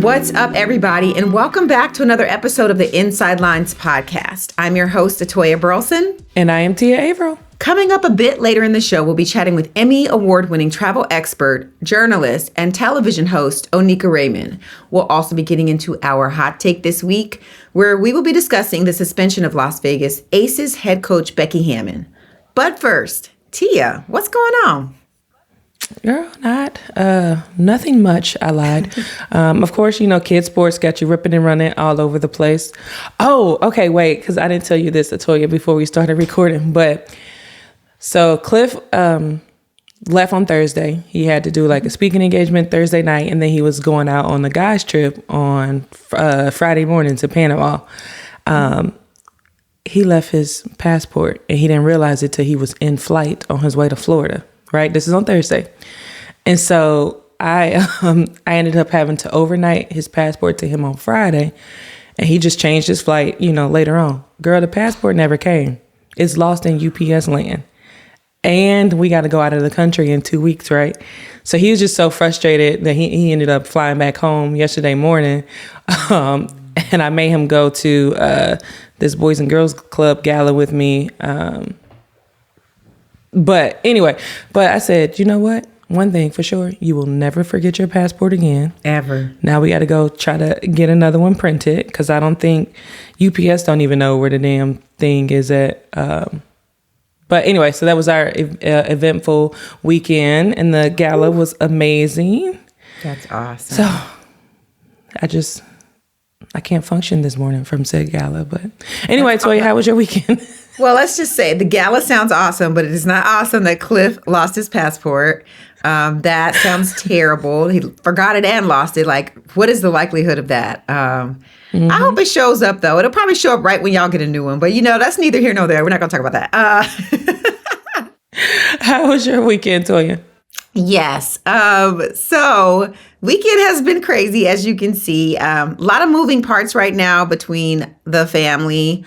What's up, everybody, and welcome back to another episode of the Inside Lines podcast. I'm your host, Atoya Burleson. And I am Tia Avril. Coming up a bit later in the show, we'll be chatting with Emmy award-winning travel expert, journalist, and television host, Oneika Raymond. We'll also be getting into our hot take this week, where we will be discussing the suspension of Las Vegas Aces head coach Becky Harmon. But first, Tia, what's going on? Girl, nothing much. I lied. Of course, you know, kids sports got you ripping and running all over the place. Oh, okay, wait, because I didn't tell you this, Atoya, before we started recording. But so Cliff left on Thursday. He had to do like a speaking engagement Thursday night, and then he was going out on the guys trip on Friday morning to Panama. He left his passport, and he didn't realize it till he was in flight on his way to Florida. Right. This is on Thursday. And so I ended up having to overnight his passport to him on Friday. And he just changed his flight, you know, later on. Girl, the passport never came. It's lost in UPS land. And we got to go out of the country in 2 weeks. Right. So he was just so frustrated that he ended up flying back home yesterday morning. And I made him go to this Boys and Girls Club gala with me. But anyway, I said, you know what? One thing for sure, you will never forget your passport again. Ever. Now we got to go try to get another one printed because I don't think UPS don't even know where the damn thing is at. But anyway, so that was our eventful weekend, and the gala was amazing. That's awesome. So I can't function this morning from said gala. But anyway, Toya, how was your weekend? Well, let's just say the gala sounds awesome, but it is not awesome that Cliff lost his passport. That sounds terrible. He forgot it and lost it. Like, what is the likelihood of that? I hope it shows up, though. It'll probably show up right when y'all get a new one. But, you know, that's neither here nor there. We're not going to talk about that. How was your weekend, Toya? Yes. So weekend has been crazy, as you can see. A lot of moving parts right now between the family.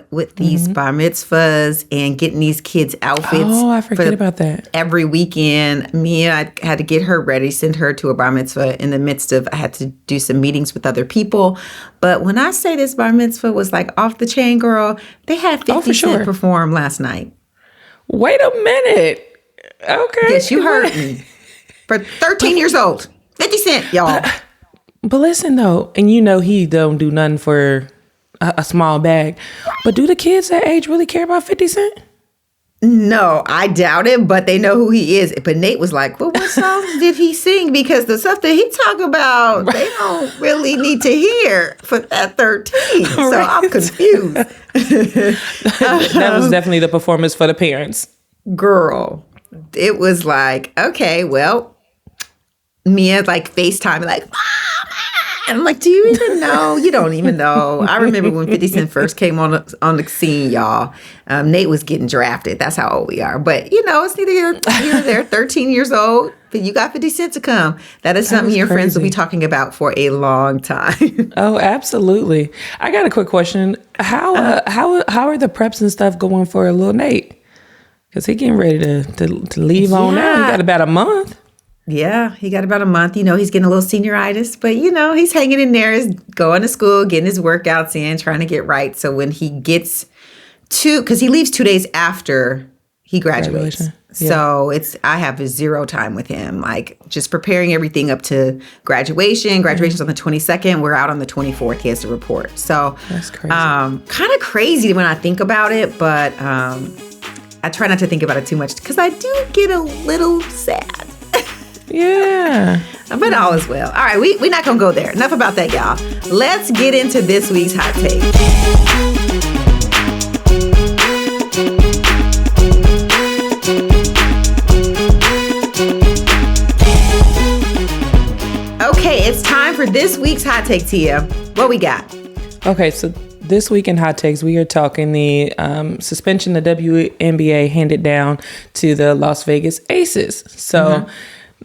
With these bar mitzvahs and getting these kids outfits. Oh, I forget about that. Every weekend. Mia, I had to get her ready, send her to a bar mitzvah in the midst of, I had to do some meetings with other people. But when I say this bar mitzvah was like off the chain, girl, they had 50 Cent perform last night. Wait a minute. Okay. Yes, you heard me. For 13 years old. 50 Cent, y'all. But listen, though, and you know he don't do nothing for a small bag. But do the kids that age really care about 50 Cent? No, I doubt it, but they know who he is. But Nate was like, well, what songs did he sing? Because the stuff that he talk about, they don't really need to hear for that 13. So right. I'm confused. That was definitely the performance for the parents. Girl, it was like, okay, well, Mia like FaceTime, like, Mom! And I'm like, do you even know? You don't even know. I remember when 50 Cent first came on the scene, y'all. Nate was getting drafted. That's how old we are. But, you know, it's neither here nor there. 13 years old, but you got 50 Cent to come. That is something your friends will be talking about for a long time. Oh, absolutely. I got a quick question. How are the preps and stuff going for Lil Nate? Because he getting ready to leave on now. He got about a month. Yeah, he got about a month. You know, he's getting a little senioritis, but, you know, he's hanging in there, he's going to school, getting his workouts in, trying to get right. So when he gets because he leaves 2 days after he graduates. Yeah. So I have zero time with him, like just preparing everything up to graduation. Graduation's on the 22nd. We're out on the 24th. He has to report. So that's crazy. Kind of crazy when I think about it, but I try not to think about it too much because I do get a little sad. Yeah. But all is well. All right, we're not going to go there. Enough about that, y'all. Let's get into this week's hot take. Okay, it's time for this week's hot take, Tia. What we got? Okay, so this week in Hot Takes, we are talking the suspension the WNBA handed down to the Las Vegas Aces. So...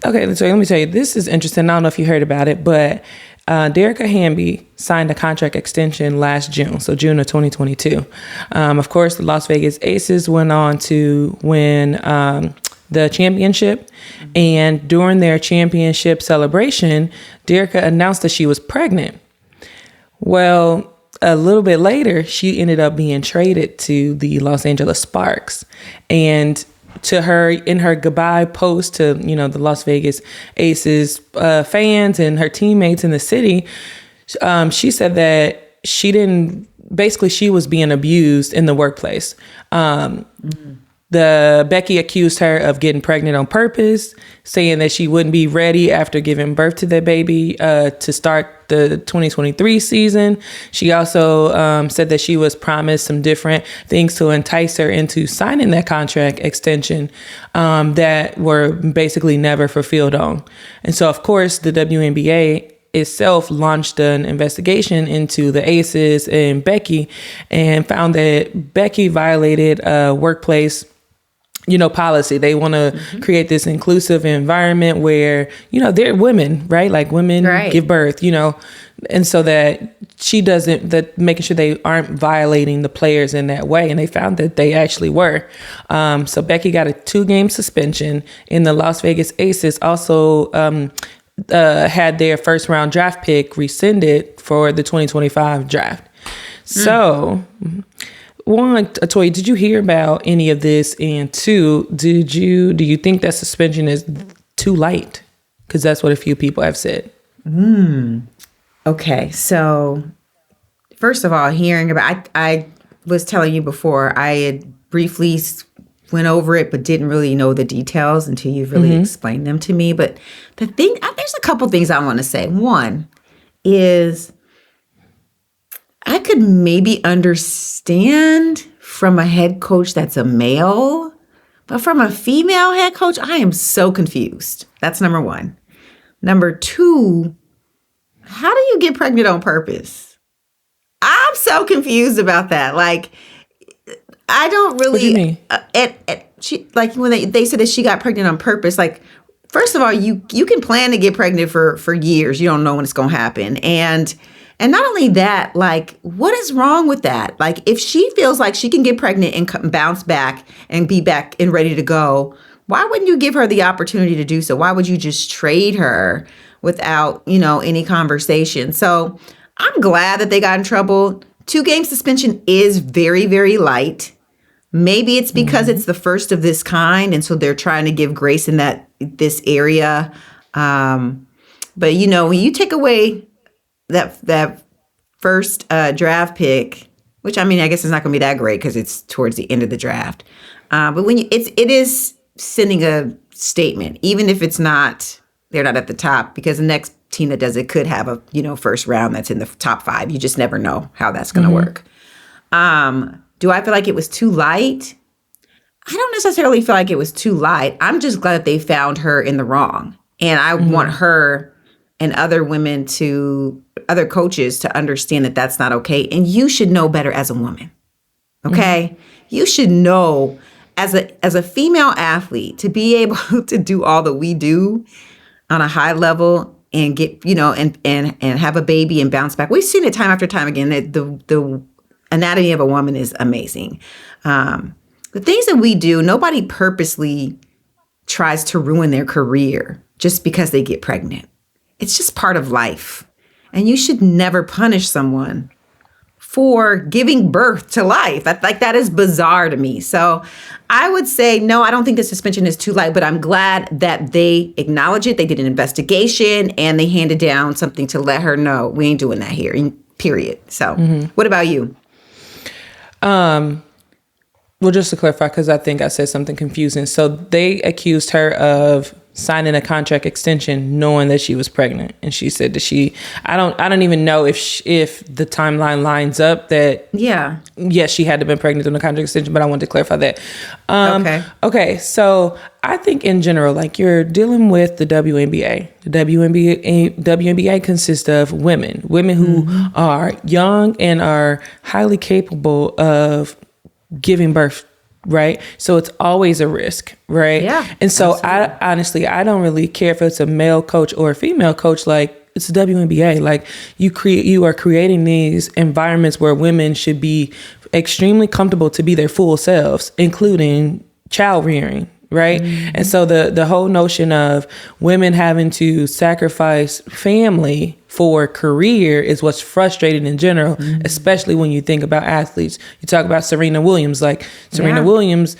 Okay, so let me tell you, this is interesting. I don't know if you heard about it, but Dearica Hamby signed a contract extension last June, so June of 2022. Of course, the Las Vegas Aces went on to win the championship. And during their championship celebration, Dearica announced that she was pregnant. Well, a little bit later, she ended up being traded to the Los Angeles Sparks. And to her, in her goodbye post to, the Las Vegas Aces fans and her teammates in the city, she said that she was being abused in the workplace. Becky accused her of getting pregnant on purpose, saying that she wouldn't be ready after giving birth to that baby to start the 2023 season. She also said that she was promised some different things to entice her into signing that contract extension that were basically never fulfilled on. And so, of course, the WNBA itself launched an investigation into the Aces and Becky and found that Becky violated a workplace policy. They want to create this inclusive environment where, they're women, right? Like women give birth, and so that making sure they aren't violating the players in that way. And they found that they actually were. So Becky got a 2-game suspension, and the Las Vegas Aces also had their first round draft pick rescinded for the 2025 draft. So, one, Atoya, did you hear about any of this? And two, do you think that suspension is too light? Because that's what a few people have said. Okay, so first of all, hearing about, I was telling you before, I had briefly went over it, but didn't really know the details until you really explained them to me. But there's a couple things I want to say. One is, I could maybe understand from a head coach that's a male, but from a female head coach, I am so confused. That's number one. Number two, how do you get pregnant on purpose? I'm so confused about that. Like, I don't really. What do you mean? She, like, when they said that she got pregnant on purpose, like, first of all, you can plan to get pregnant for years. You don't know when it's going to happen. And not only that, like, what is wrong with that? Like, if she feels like she can get pregnant and bounce back and be back and ready to go, why wouldn't you give her the opportunity to do so? Why would you just trade her without, any conversation? So I'm glad that they got in trouble. 2-game suspension is very, very light. Maybe it's because it's the first of this kind, and so they're trying to give grace in this area. But when you take away that first draft pick, which I guess it's not going to be that great because it's towards the end of the draft. But when it is sending a statement, even if they're not at the top, because the next team that does it could have a first round that's in the top 5. You just never know how that's going to work. Do I feel like it was too light? I don't necessarily feel like it was too light. I'm just glad that they found her in the wrong, and I want her and other coaches to understand that that's not okay. And you should know better as a woman. Okay? You should know as a female athlete to be able to do all that we do on a high level and get, and have a baby and bounce back. We've seen it time after time again, that the anatomy of a woman is amazing. The things that we do, nobody purposely tries to ruin their career just because they get pregnant. It's just part of life. And you should never punish someone for giving birth to life. That is bizarre to me. So I would say, no, I don't think the suspension is too light, but I'm glad that they acknowledge it. They did an investigation and they handed down something to let her know we ain't doing that here, period. So what about you? Well, just to clarify, because I think I said something confusing. So they accused her of signing a contract extension knowing that she was pregnant, and she said that I don't even know if the timeline lines up that yes, she had to been pregnant on the contract extension, but I wanted to clarify that. Okay, so I think in general, like, you're dealing with the WNBA. The WNBA consists of women who are young and are highly capable of giving birth, right? So it's always a risk, right? Yeah. And so I don't really care if it's a male coach or a female coach. Like, it's the WNBA. Like, you are creating these environments where women should be extremely comfortable to be their full selves, including child rearing, right? And so the whole notion of women having to sacrifice family for career is what's frustrating in general, especially when you think about athletes. You talk about Serena Williams, like Serena Williams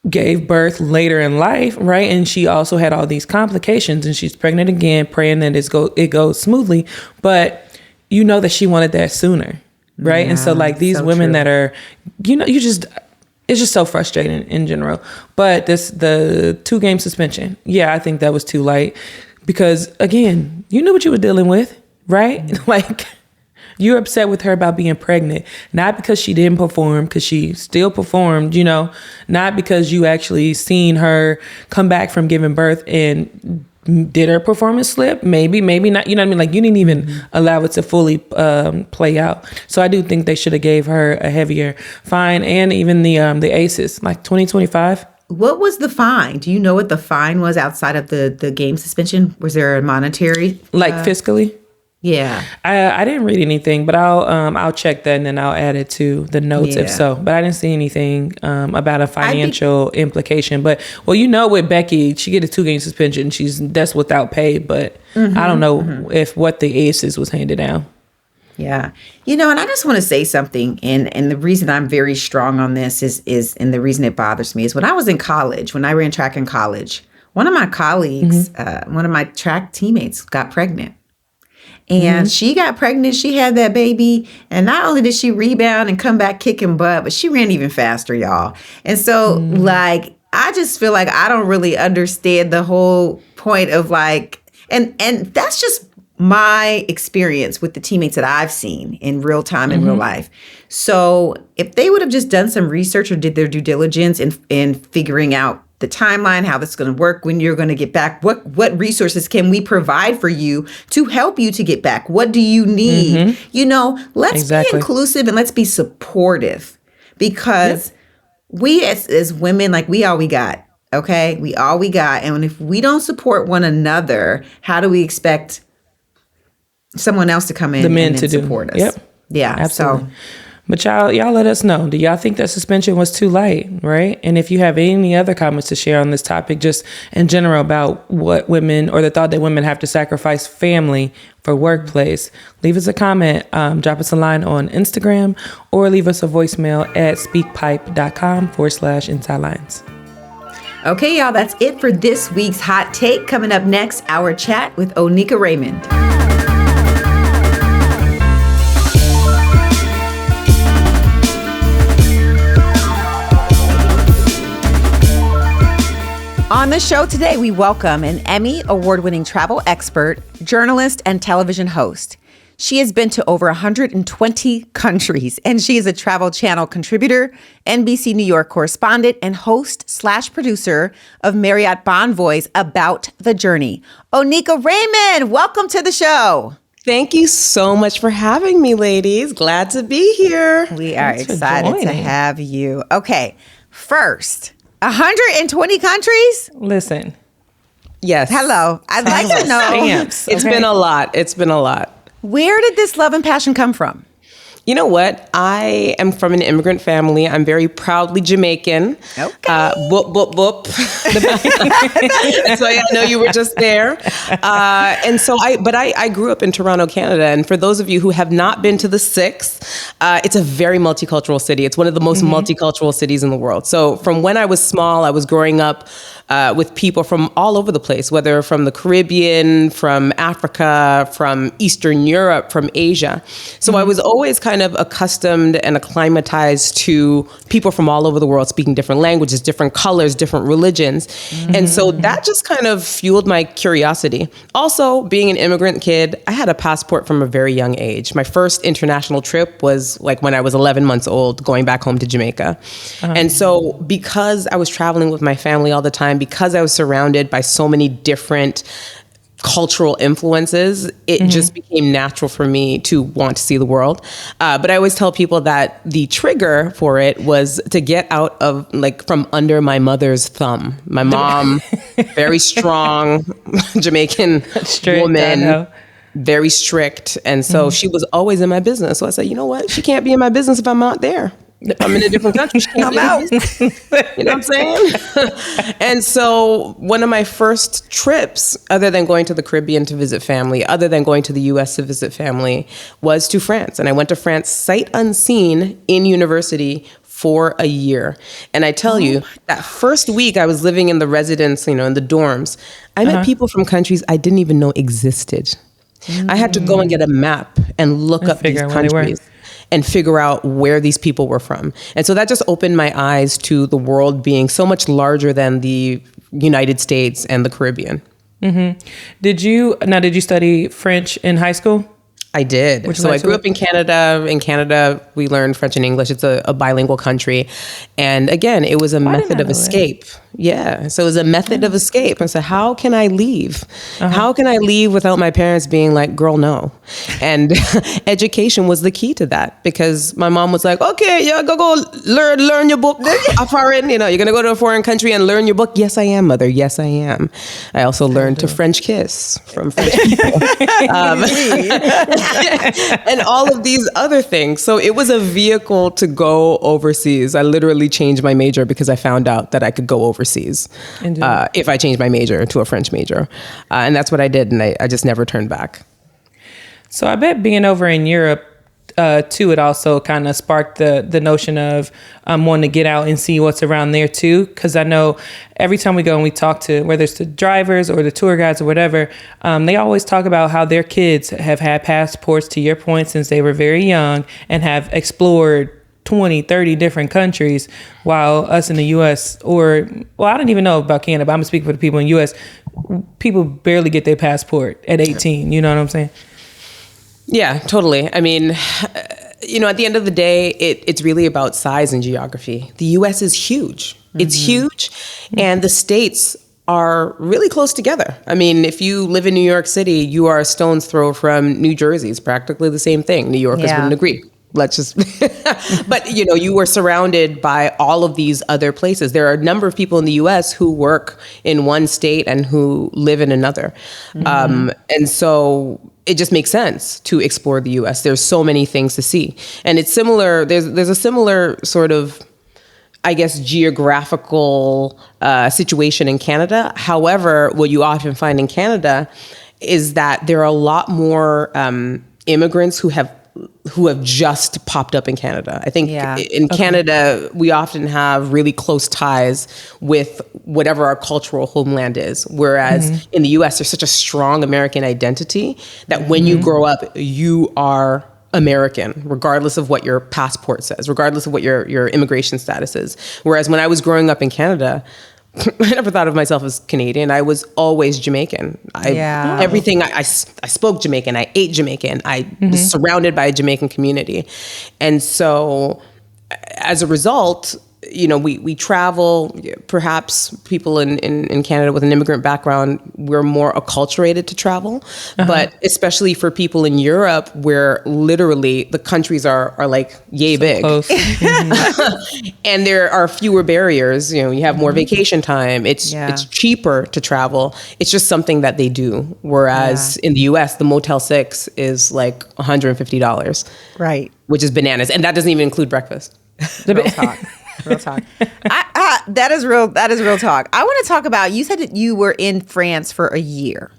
gave birth later in life, right? And she also had all these complications, and she's pregnant again, praying that it goes smoothly. But you know that she wanted that sooner, right? And so like these women that are, it's just so frustrating in general. But the 2-game suspension, I think that was too light, because again, you knew what you were dealing with, right? Like, you're upset with her about being pregnant, not because she didn't perform, because she still performed, not because you actually seen her come back from giving birth and did her performance slip? Maybe not. You know what I mean? Like, you didn't even allow it to fully play out. So I do think they should have gave her a heavier fine, and even the ACEs, like 2025. What was the fine? Do you know what the fine was outside of the game suspension? Was there a monetary? Like fiscally? Yeah. I didn't read anything, but I'll check that and then I'll add it to the notes if so. But I didn't see anything about a financial implication. But with Becky, she get a 2-game suspension. That's without pay, but I don't know if what the ACEs was handed down. Yeah. And I just want to say something. And the reason I'm very strong on this is and the reason it bothers me is when I was in college, when I ran track in college, one of my colleagues, one of my track teammates got pregnant. And she got pregnant. She had that baby. And not only did she rebound and come back kicking butt, but she ran even faster, y'all. And so, like, I just feel like I don't really understand the whole point of, like, and that's just my experience with the teammates that I've seen in real time, in real life. So if they would have just done some research or did their due diligence in figuring out the timeline, how this is going to work, when you're going to get back, what resources can we provide for you to help you to get back? What do you need? Let's be inclusive and let's be supportive, because we as women, like, we all we got. Okay. We all we got. And if we don't support one another, how do we expect someone else to come in and support us? Yep. Yeah. Absolutely. But y'all let us know. Do y'all think that suspension was too light, right? And if you have any other comments to share on this topic, just in general about what women, or the thought that women have to sacrifice family for workplace, leave us a comment, drop us a line on Instagram, or leave us a voicemail at speakpipe.com/insidelines. Okay, y'all, that's it for this week's Hot Take. Coming up next, our chat with Oneika Raymond. On the show today, we welcome an Emmy award-winning travel expert, journalist, and television host. She has been to over 120 countries, and she is a Travel Channel contributor, NBC New York correspondent, and host/producer of Marriott Bonvoy's About the Journey. Oneika Raymond, welcome to the show. Thank you so much for having me, ladies. Glad to be here. We are excited to have you. Okay, first, 120 countries? Listen. Yes. Hello. I'd like to know. Stamps. It's been a lot. Where did this love and passion come from? You know what? I am from an immigrant family. I'm very proudly Jamaican. Okay. Boop, boop, boop. So I know you were just there. And so I grew up in Toronto, Canada. And for those of you who have not been to the Six, it's a very multicultural city. It's one of the most multicultural cities in the world. So from when I was small, I was growing up with people from all over the place, whether from the Caribbean, from Africa, from Eastern Europe, from Asia. So I was always kind of accustomed and acclimatized to people from all over the world speaking different languages, different colors, different religions. And so that just kind of fueled my curiosity. Also, being an immigrant kid, I had a passport from a very young age. My first international trip was like when I was 11 months old, going back home to Jamaica. And so because I was traveling with my family all the time, because I was surrounded by so many different cultural influences, it just became natural for me to want to see the world. But I always tell people that the trigger for it was to get out of, like, from under my mother's thumb. My mom, very strong Jamaican woman, very strict. And so she was always in my business. So I said, you know what? She can't be in my business if I'm not there. If I'm in a different country, she can't I'm out. You know what I'm saying? And so one of my first trips, other than going to the Caribbean to visit family, other than going to the US to visit family, was to France. And I went to France sight unseen in university for a year. And I tell you, that first week I was living in the residence, in the dorms, I met people from countries I didn't even know existed. I had to go and get a map and look up these countries and figure out where these people were from. And so that just opened my eyes to the world being so much larger than the United States and the Caribbean. Mm-hmm. Did you study French in high school? I did. So I grew up in Canada. In Canada, we learned French and English. It's a bilingual country. And again, it was a method of escape. Yeah. So it was a method of escape. And so how can I leave? How can I leave without my parents being like, girl, no. And education was the key to that, because my mom was like, okay, yeah, go learn your book. A foreign, you're going to go to a foreign country and learn your book. Yes, I am, mother. Yes, I am. I also learned to French kiss from French people. And all of these other things. So it was a vehicle to go overseas. I literally changed my major because I found out that I could go overseas if I changed my major to a French major. And that's what I did. And I just never turned back. So I bet being over in Europe, too, it also kind of sparked the notion of wanting to get out and see what's around there too. Because I know every time we go and we talk to, whether it's the drivers or the tour guides or whatever, they always talk about how their kids have had passports, to your point, since they were very young and have explored 20, 30 different countries, while us in the U.S. I don't even know about Canada, but I'm speaking for the people in the U.S., people barely get their passport at 18. You know what I'm saying? Yeah, totally. I mean, at the end of the day, it's really about size and geography. The U.S. is huge. It's huge. And the states are really close together. I mean, if you live in New York City, you are a stone's throw from New Jersey. It's practically the same thing. New Yorkers wouldn't agree. Let's just, but you were surrounded by all of these other places. There are a number of people in the U.S. who work in one state and who live in another. And so it just makes sense to explore the U.S. There's so many things to see. And it's similar. There's a similar sort of, I guess, geographical situation in Canada. However, what you often find in Canada is that there are a lot more immigrants who have just popped up in Canada. I think in Canada, we often have really close ties with whatever our cultural homeland is. Whereas in the US, there's such a strong American identity that when you grow up, you are American, regardless of what your passport says, regardless of what your immigration status is. Whereas when I was growing up in Canada, I never thought of myself as Canadian. I was always Jamaican. Everything, I spoke Jamaican. I ate Jamaican. I was surrounded by a Jamaican community. And so as a result, we travel. Perhaps people in Canada with an immigrant background, we're more acculturated to travel. But especially for people in Europe, where literally the countries are like yay big. And there are fewer barriers. You have more vacation time. It's cheaper to travel. It's just something that they do. Whereas in the US, the Motel 6 is like $150. Right. Which is bananas. And that doesn't even include breakfast. Real talk. Real talk. That is real talk. I want to talk about, you said that you were in France for a year.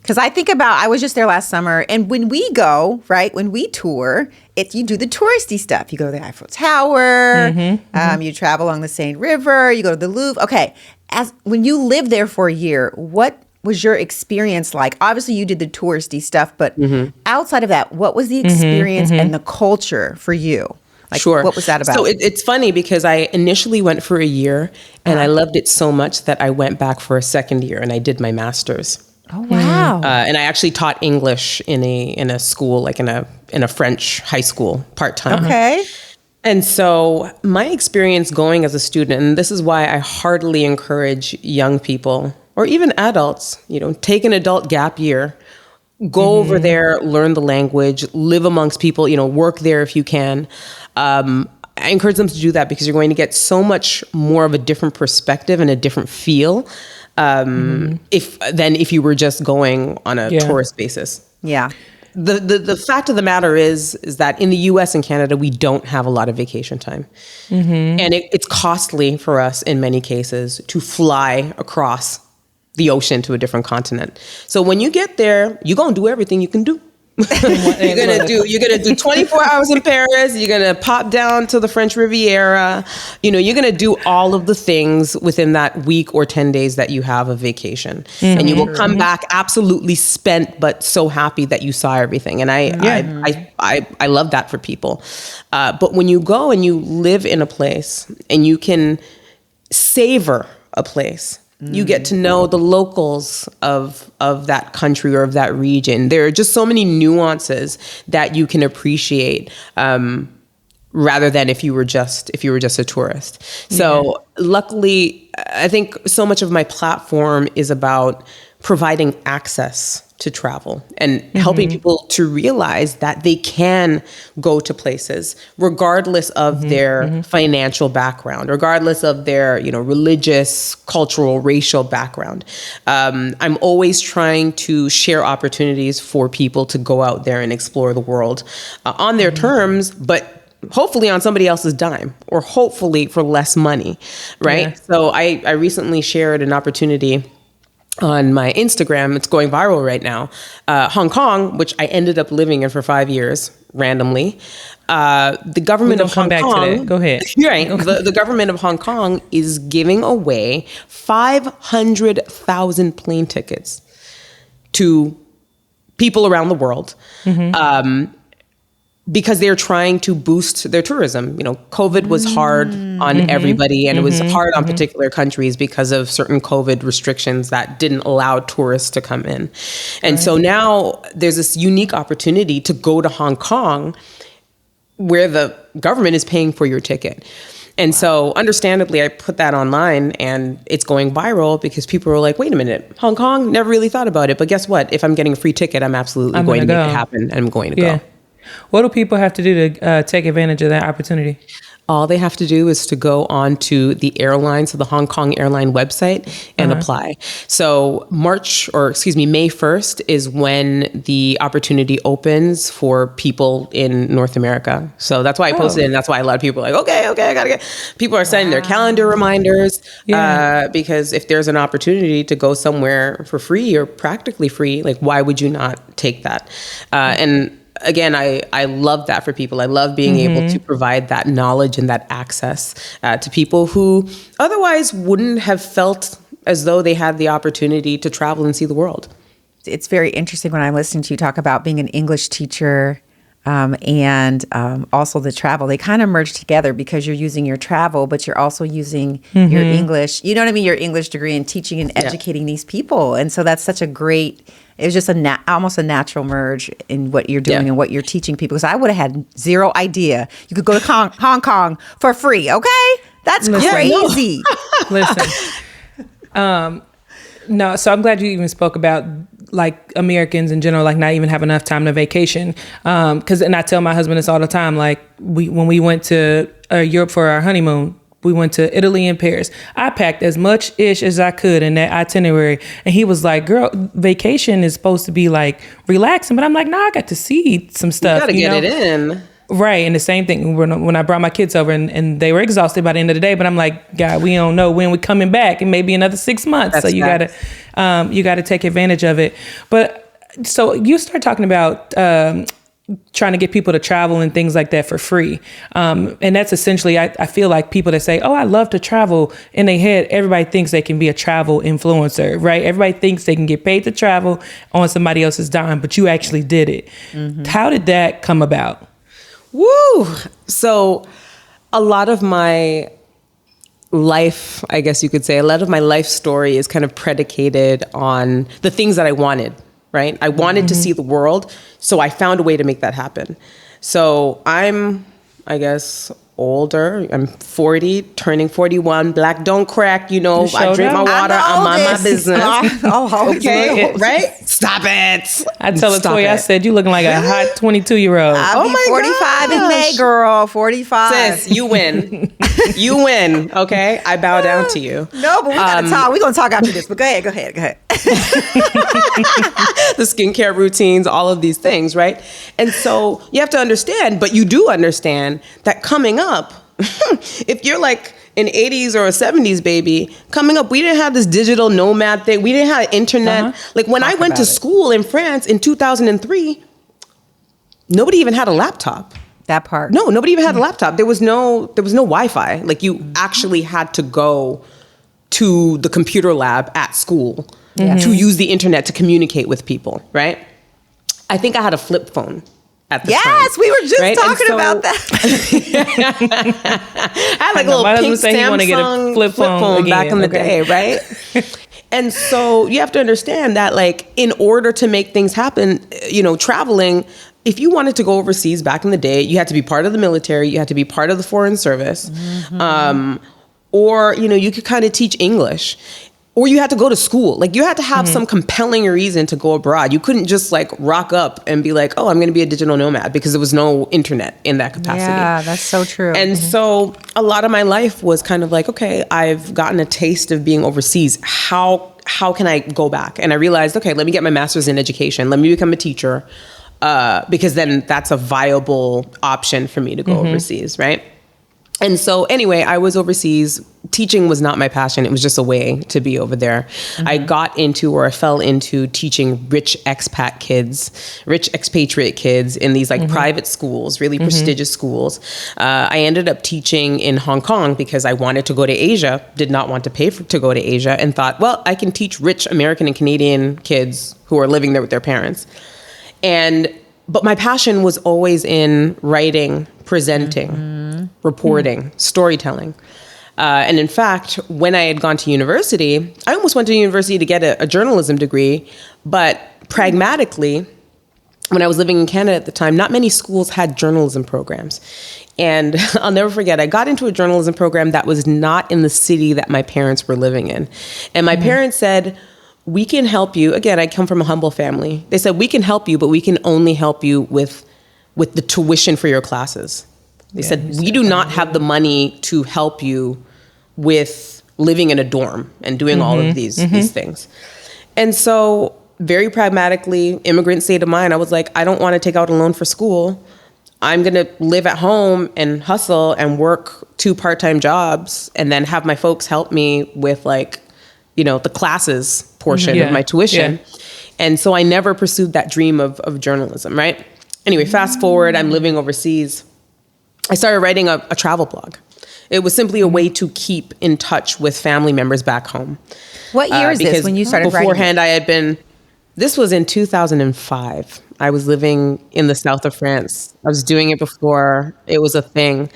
Because I was just there last summer, and when we go, right, when we tour, you do the touristy stuff. You go to the Eiffel Tower, you travel along the Seine River, you go to the Louvre. Okay, when you lived there for a year, what was your experience like? Obviously, you did the touristy stuff, but outside of that, what was the experience and the culture for you? Sure. What was that about? So it's funny because I initially went for a year and I loved it so much that I went back for a second year and I did my master's. Oh, wow. And I actually taught English in a school, like in a French high school, part-time. Okay. And so my experience going as a student, and this is why I heartily encourage young people or even adults, take an adult gap year. Go over there, learn the language, live amongst people, work there if you can. I encourage them to do that because you're going to get so much more of a different perspective and a different feel than if you were just going on a tourist basis. Yeah. the fact of the matter is that in the US and Canada, we don't have a lot of vacation time. And it's costly for us in many cases to fly across the ocean to a different continent. So when you get there, you're going to do everything you can do. You're gonna do 24 hours in Paris. You're gonna pop down to the French Riviera. You're gonna do all of the things within that week or 10 days that you have of vacation, and you will come back absolutely spent, but so happy that you saw everything. And I love that for people. But when you go and you live in a place and you can savor a place. You get to know the locals of that country or of that region. There are just so many nuances that you can appreciate, rather than if you were just a tourist. So luckily, I think so much of my platform is about providing access to travel and helping people to realize that they can go to places regardless of their financial background, regardless of their, religious, cultural, racial background. I'm always trying to share opportunities for people to go out there and explore the world on their terms, but hopefully on somebody else's dime, or hopefully for less money, right? Yeah. So I recently shared an opportunity on my Instagram. It's going viral right now. Hong Kong, which I ended up living in for 5 years randomly. The government of Hong Kong. Go ahead. Right. The government of Hong Kong is giving away 500,000 plane tickets to people around the world. Because they're trying to boost their tourism. COVID was hard on everybody, and it was hard on particular countries because of certain COVID restrictions that didn't allow tourists to come in. And so now there's this unique opportunity to go to Hong Kong where the government is paying for your ticket. And so understandably, I put that online and it's going viral because people are like, wait a minute, Hong Kong, never really thought about it. But guess what? If I'm getting a free ticket, I'm absolutely going to make it happen, and I'm going to go. What do people have to do to take advantage of that opportunity? All they have to do is to go onto the the Hong Kong airline website and apply. So May 1st is when the opportunity opens for people in North America. So that's why I posted it, and that's why a lot of people are like, okay, I gotta get. People are sending their calendar reminders because if there's an opportunity to go somewhere for free or practically free, like why would you not take that? And again, I love that for people. I love being able to provide that knowledge and that access to people who otherwise wouldn't have felt as though they had the opportunity to travel and see the world. It's very interesting when I'm listening to you talk about being an English teacher and also the travel. They kind of merge together because you're using your travel, but you're also using your English, your English degree in teaching and educating these people. And so that's such a great, it was just almost a natural merge in what you're doing and what you're teaching people. Because I would have had zero idea you could go to Hong Kong for free. Okay, that's crazy. Listen, no. So I'm glad you even spoke about like Americans in general, like not even have enough time to vacation. And I tell my husband this all the time. Like when we went to Europe for our honeymoon. We went to Italy and Paris. I packed as much-ish as I could in that itinerary. And he was like, girl, vacation is supposed to be like relaxing. But I'm like, nah, I got to see some stuff. You got to get it in. Right. And the same thing when I brought my kids over and they were exhausted by the end of the day. But I'm like, God, we don't know when we're coming back. It may be another 6 months. That's so you got to take advantage of it. But so you start talking about trying to get people to travel and things like that for free. And that's essentially, I feel like people that say, oh, I love to travel, in their head, everybody thinks they can be a travel influencer, right? Everybody thinks they can get paid to travel on somebody else's dime, but you actually did it. How did that come about? Woo! So a lot of my life, I guess you could say, a lot of my life story is kind of predicated on the things that I wanted. Right? I wanted to see the world, so I found a way to make that happen. So I'm, I guess, older. I'm 40, turning 41. Black don't crack, I drink my water. I'm on my business. Okay, right? Stop it. I tell Atoya, I said, you looking like a hot 22-year-old. I'll be 45 in May, girl. 45. Sis, you win. You win, okay? I bow down to you. No, but we got to talk. We're going to talk after this, but go ahead. the skincare routines, all of these things, right? And so you have to understand, but you do understand that coming up, if you're like an 80s or a 70s baby, coming up, we didn't have this digital nomad thing. We didn't have internet. Like when I went to school in France in 2003, nobody even had a laptop. That part. No, nobody even had a laptop. There was no Wi-Fi. Like you actually had to go to the computer lab at school to use the internet to communicate with people, right? I think I had a flip phone at the time. Yes, we were just talking about that. I had like a little pink Samsung flip phone back in the day, right? And so you have to understand that, like, in order to make things happen, traveling, if you wanted to go overseas back in the day, you had to be part of the military, you had to be part of the foreign service, or, you could kind of teach English, or you had to go to school. Like you had to have some compelling reason to go abroad. You couldn't just like rock up and be like, oh, I'm going to be a digital nomad, because there was no internet in that capacity. Yeah, that's so true. And so a lot of my life was kind of like, okay, I've gotten a taste of being overseas. How can I go back? And I realized, okay, let me get my master's in education. Let me become a teacher. Because then that's a viable option for me to go overseas, right? And so anyway, I was overseas. Teaching was not my passion. It was just a way to be over there. I got into, or I fell into, teaching rich expat kids, rich expatriate kids in these like private schools, really prestigious schools. I ended up teaching in Hong Kong because I wanted to go to Asia, did not want to pay to go to Asia, and thought, well, I can teach rich American and Canadian kids who are living there with their parents. But my passion was always in writing, presenting, reporting, storytelling. And in fact, when I had gone to university, I almost went to university to get a journalism degree. But pragmatically, when I was living in Canada at the time, not many schools had journalism programs. And I'll never forget, I got into a journalism program that was not in the city that my parents were living in. And my parents said, we can help you. Again, I come from a humble family. They said, we can help you, but we can only help you with the tuition for your classes. They said, we do not have the money to help you with living in a dorm and doing all of these things. And so very pragmatically, immigrant state of mind, I was like, I don't want to take out a loan for school. I'm going to live at home and hustle and work 2 part-time jobs and then have my folks help me with like, the classes portion of my tuition. Yeah. And so I never pursued that dream of journalism, right? Anyway, fast forward, I'm living overseas. I started writing a travel blog. It was simply a way to keep in touch with family members back home. What year is this when you started writing? Beforehand, this was in 2005. I was living in the south of France. I was doing it before it was a thing.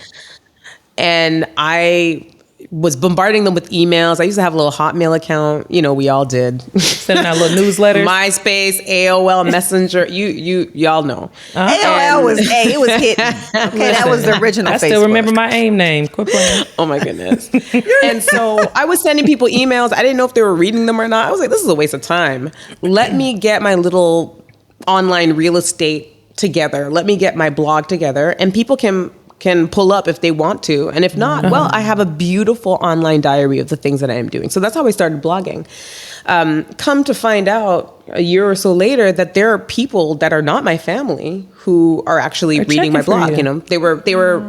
And I was bombarding them with emails. I used to have a little Hotmail account. We all did. Sending out little newsletters. MySpace, AOL, Messenger. Y'all know. AOL was it was hidden. Okay, that was the original. I still remember my AIM name. Quit playing. Oh my goodness. And so I was sending people emails. I didn't know if they were reading them or not. I was like, this is a waste of time. Let me get my little online real estate together. Let me get my blog together, and people can pull up if they want to. And if not, well, I have a beautiful online diary of the things that I am doing. So that's how I started blogging. Come to find out a year or so later that there are people that are not my family who are actually reading my blog. They were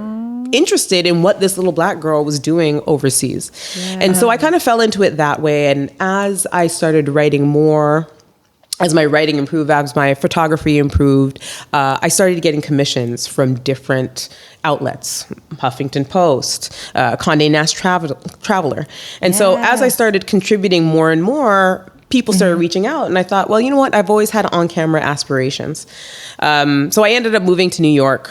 interested in what this little Black girl was doing overseas. Yeah. And so I kind of fell into it that way. And as I started writing more, as my writing improved, as my photography improved, I started getting commissions from different outlets, Huffington Post, Condé Nast Traveler. And so as I started contributing more and more, people started reaching out. And I thought, well, you know what? I've always had on-camera aspirations. So I ended up moving to New York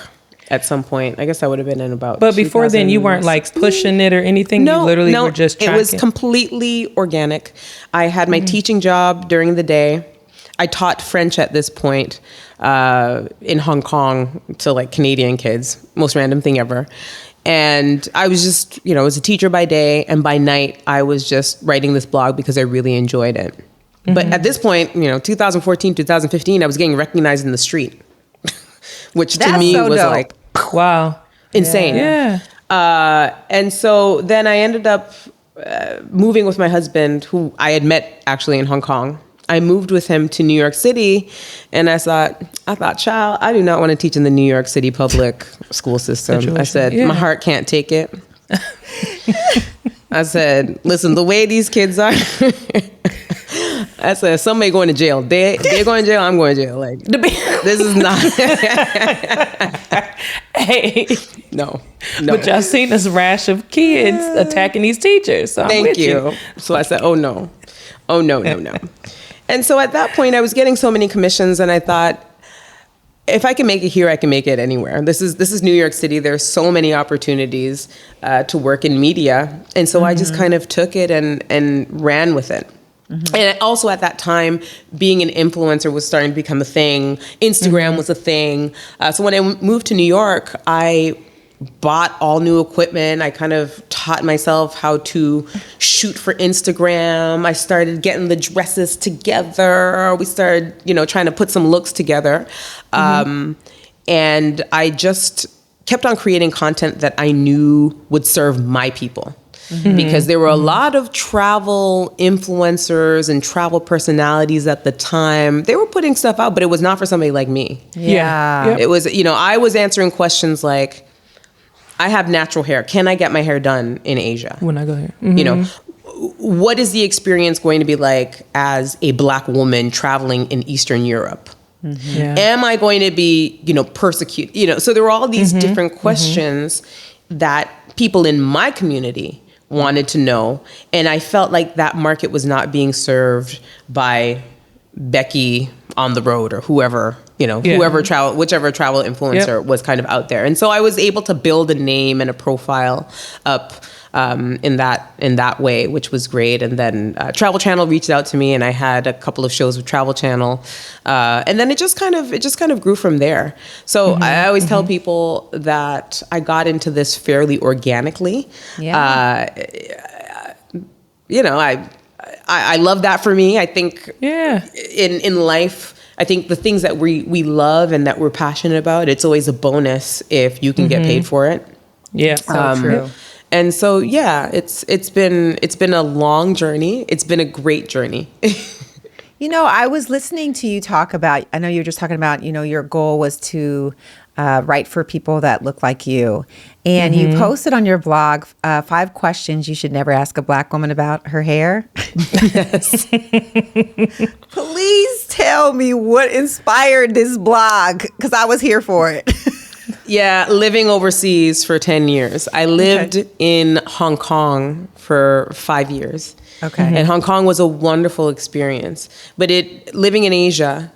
at some point. I guess that would have been in about But before then, you weren't like pushing it or anything? No, you literally were just tracking? It was completely organic. I had my teaching job during the day. I taught French at this point in Hong Kong to like Canadian kids, most random thing ever. And I was just, I was a teacher by day, and by night I was just writing this blog because I really enjoyed it. But at this point, 2014, 2015, I was getting recognized in the street, which to me was dope. Like, wow, insane. Yeah. And so then I ended up moving with my husband, who I had met actually in Hong Kong. I moved with him to New York City, and I thought, child, I do not want to teach in the New York City public school system. I said, my heart can't take it. I said, listen, the way these kids are, I said, somebody going to jail. They're going to jail. I'm going to jail. Like, this is not. Hey, no. But y'all seen this rash of kids attacking these teachers. So Thank you. So I said, oh no. And so at that point, I was getting so many commissions, and I thought, if I can make it here, I can make it anywhere. This is New York City. There's so many opportunities to work in media. And so I just kind of took it and ran with it. And also at that time, being an influencer was starting to become a thing. Instagram was a thing. So when I moved to New York, I bought all new equipment. I kind of taught myself how to shoot for Instagram. I started getting the dresses together. We started, trying to put some looks together. And I just kept on creating content that I knew would serve my people. Because there were a lot of travel influencers and travel personalities at the time. They were putting stuff out, but it was not for somebody like me. Yeah. Yep. It was, I was answering questions like, I have natural hair. Can I get my hair done in Asia? When I go here. What is the experience going to be like as a Black woman traveling in Eastern Europe? Am I going to be, persecuted? So there were all these different questions that people in my community wanted to know. And I felt like that market was not being served by Becky on the road or whoever, whichever travel influencer was kind of out there. And so I was able to build a name and a profile up in that way, which was great. And then Travel Channel reached out to me, and I had a couple of shows with Travel Channel. And then it just kind of grew from there. So I always tell people that I got into this fairly organically. I love that for me. I think in life, I think the things that we love and that we're passionate about, it's always a bonus if you can get paid for it. Yeah, so true. And so, it's been a long journey. It's been a great journey. I was listening to you talk about, I know you were just talking about, your goal was to write for people that look like you. And you posted on your blog 5 questions you should never ask a Black woman about her hair. Yes. Please tell me what inspired this blog, because I was here for it. Yeah, living overseas for 10 years. I lived in Hong Kong for 5 years. Okay. And Hong Kong was a wonderful experience. But living in Asia,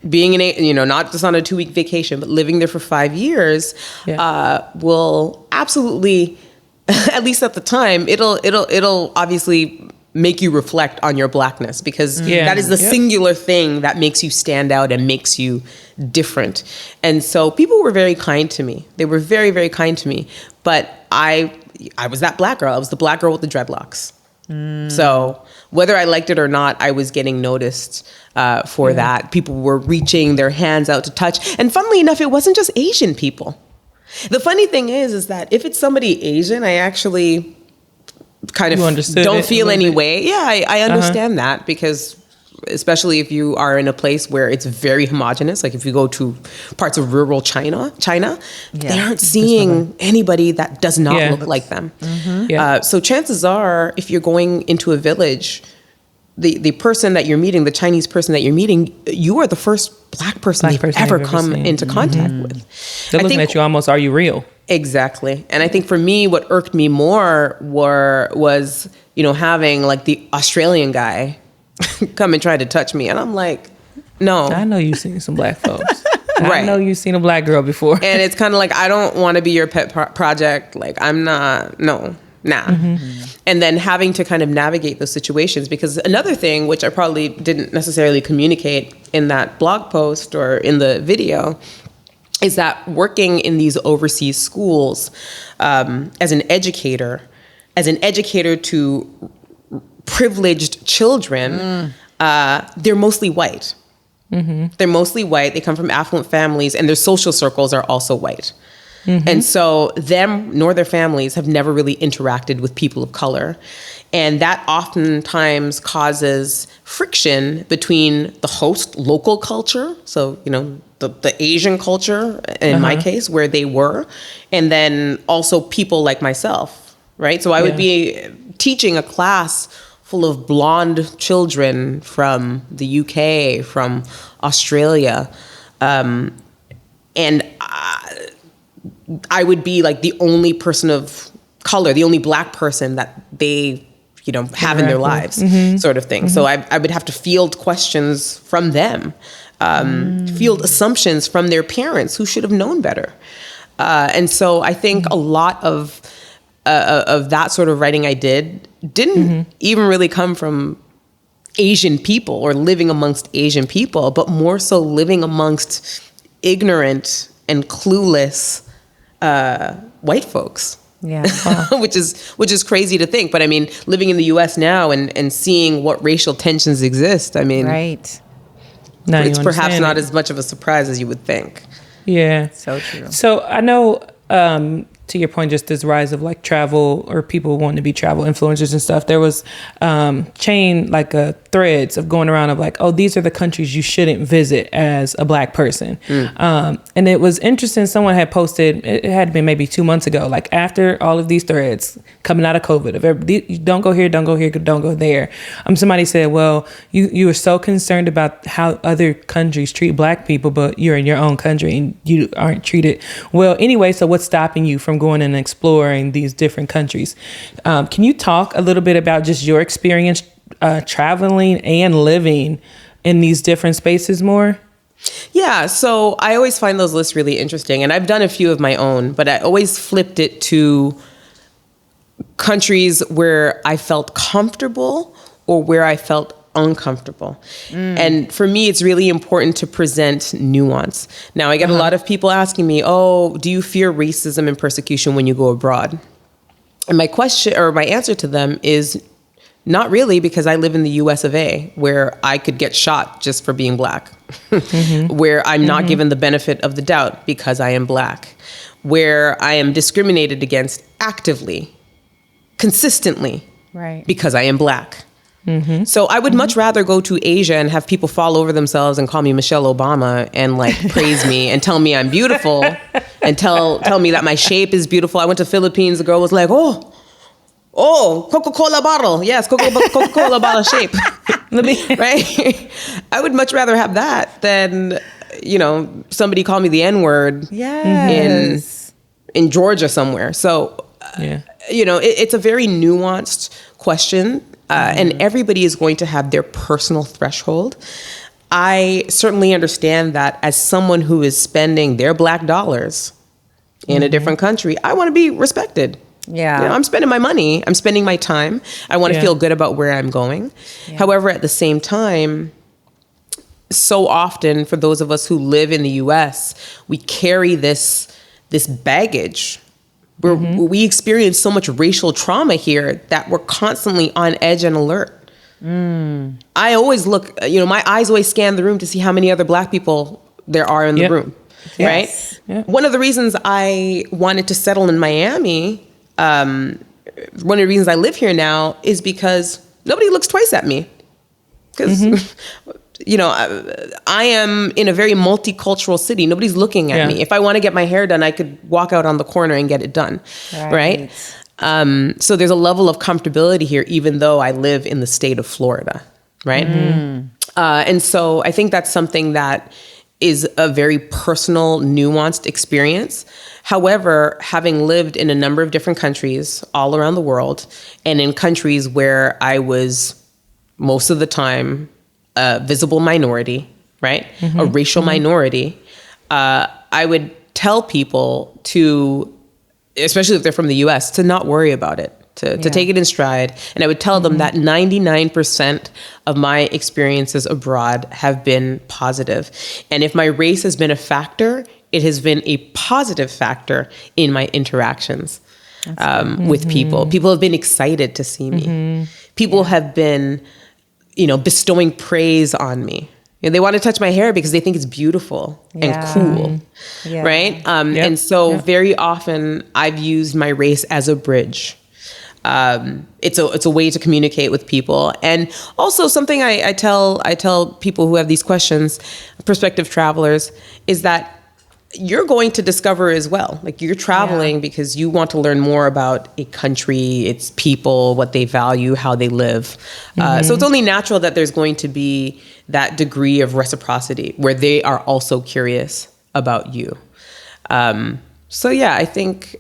being in, not just on a 2-week vacation, but living there for 5 years, will absolutely, at least at the time, it'll obviously make you reflect on your Blackness, because that is the singular thing that makes you stand out and makes you different. And so people were very kind to me. They were very, very kind to me. But I was that Black girl. I was the Black girl with the dreadlocks. So whether I liked it or not, I was getting noticed for that. People were reaching their hands out to touch. And funnily enough, it wasn't just Asian people. The funny thing is that if it's somebody Asian, I actually kind of don't feel any way. Yeah, I understand that, because especially if you are in a place where it's very homogenous, like if you go to parts of rural China, they aren't seeing anybody that does not look like them. So chances are, if you're going into a village, the person that you're meeting, the Chinese person that you're meeting, you are the first Black person they've ever come into contact with. They're looking at you almost, are you real? Exactly. And I think for me, what irked me more was, having like the Australian guy come and try to touch me. And I'm like, no. I know you've seen some Black folks. Right. I know you've seen a Black girl before. And it's kind of like, I don't want to be your pet project. Like, I'm not, no. Nah. And then having to kind of navigate those situations, because another thing, which I probably didn't necessarily communicate in that blog post or in the video, is that working in these overseas schools as an educator to privileged children, they're mostly white. They're mostly white. They come from affluent families, and their social circles are also white. And so them nor their families have never really interacted with people of color. And that oftentimes causes friction between the host local culture. So, the Asian culture, in my case, where they were, and then also people like myself, right? So I would be teaching a class full of blonde children from the UK, from Australia, and I would be like the only person of color, the only Black person that they have in their lives, sort of thing. So I would have to field questions from them, field assumptions from their parents who should have known better. And so I think a lot of that sort of writing I didn't even really come from Asian people or living amongst Asian people, but more so living amongst ignorant and clueless white folks. Yeah. Wow. which is crazy to think. But I mean, living in the US now and seeing what racial tensions exist, I mean, Right. Now it's you perhaps understand not it. as much of a surprise as you would think. Yeah. So true. So I know, to your point, just this rise of like travel or people wanting to be travel influencers and stuff. There was threads of going around of like, oh, these are the countries you shouldn't visit as a Black person. And it was interesting. Someone had posted, it had been maybe 2 months ago, like after all of these threads coming out of COVID, don't go here, don't go here, don't go there. Somebody said, well, you were so concerned about how other countries treat Black people, but you're in your own country and you aren't treated well anyway. So what's stopping you from going and exploring these different countries? Can you talk a little bit about just your experience traveling and living in these different spaces more? Yeah, so I always find those lists really interesting, and I've done a few of my own, but I always flipped it to countries where I felt comfortable or where I felt uncomfortable. And for me, it's really important to present nuance. Now, I get a lot of people asking me, oh, do you fear racism and persecution when you go abroad? And my answer to them is not really, because I live in the US of A, where I could get shot just for being Black, where I'm not given the benefit of the doubt because I am Black, where I am discriminated against actively, consistently, Right. because I am Black. So I would much rather go to Asia and have people fall over themselves and call me Michelle Obama and like praise me and tell me I'm beautiful and tell me that my shape is beautiful. I went to Philippines. The girl was like, oh, Coca-Cola bottle. Yes, Coca-Cola bottle shape. Right? I would much rather have that than, somebody call me the N-word Yes. in Georgia somewhere. So, it's a very nuanced question. And everybody is going to have their personal threshold. I certainly understand that as someone who is spending their Black dollars in a different country, I want to be respected. Yeah. I'm spending my money. I'm spending my time. I want to feel good about where I'm going. Yeah. However, at the same time, so often for those of us who live in the US, we carry this baggage. We experience so much racial trauma here that we're constantly on edge and alert. I always look, my eyes always scan the room to see how many other Black people there are in the room, right? Yeah. One of the reasons I wanted to settle in Miami, one of the reasons I live here now is because nobody looks twice at me. Because I am in a very multicultural city. Nobody's looking at me. If I want to get my hair done, I could walk out on the corner and get it done. Right? So there's a level of comfortability here, even though I live in the state of Florida. Right? And so I think that's something that is a very personal, nuanced experience. However, having lived in a number of different countries all around the world, and in countries where I was most of the time a visible minority, right? A racial minority, I would tell people to, especially if they're from the US, to not worry about it, to take it in stride. And I would tell them that 99% of my experiences abroad have been positive. And if my race has been a factor, it has been a positive factor in my interactions with people. People have been excited to see me. People have been bestowing praise on me. They want to touch my hair because they think it's beautiful and cool, right? And so very often I've used my race as a bridge. It's a way to communicate with people. And also something I tell people who have these questions, prospective travelers, is that you're going to discover as well. Like, you're traveling because you want to learn more about a country, its people, what they value, how they live. So it's only natural that there's going to be that degree of reciprocity where they are also curious about you. So yeah, I think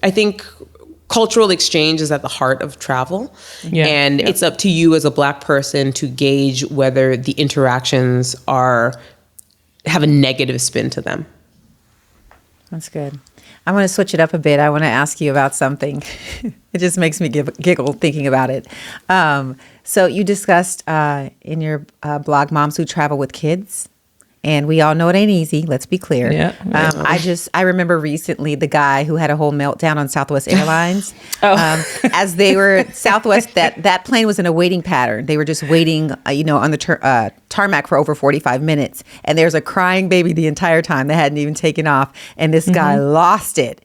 cultural exchange is at the heart of travel. And it's up to you as a Black person to gauge whether the interactions have a negative spin to them. That's good. I want to switch it up a bit. I want to ask you about something. It just makes me giggle thinking about it. So you discussed in your blog, Moms Who Travel with Kids. And we all know it ain't easy. Let's be clear. Yeah. I remember recently the guy who had a whole meltdown on Southwest Airlines. As they were Southwest, that plane was in a waiting pattern. They were just waiting, on the tarmac for over 45 minutes. And there's a crying baby the entire time. They hadn't even taken off. And this guy lost it.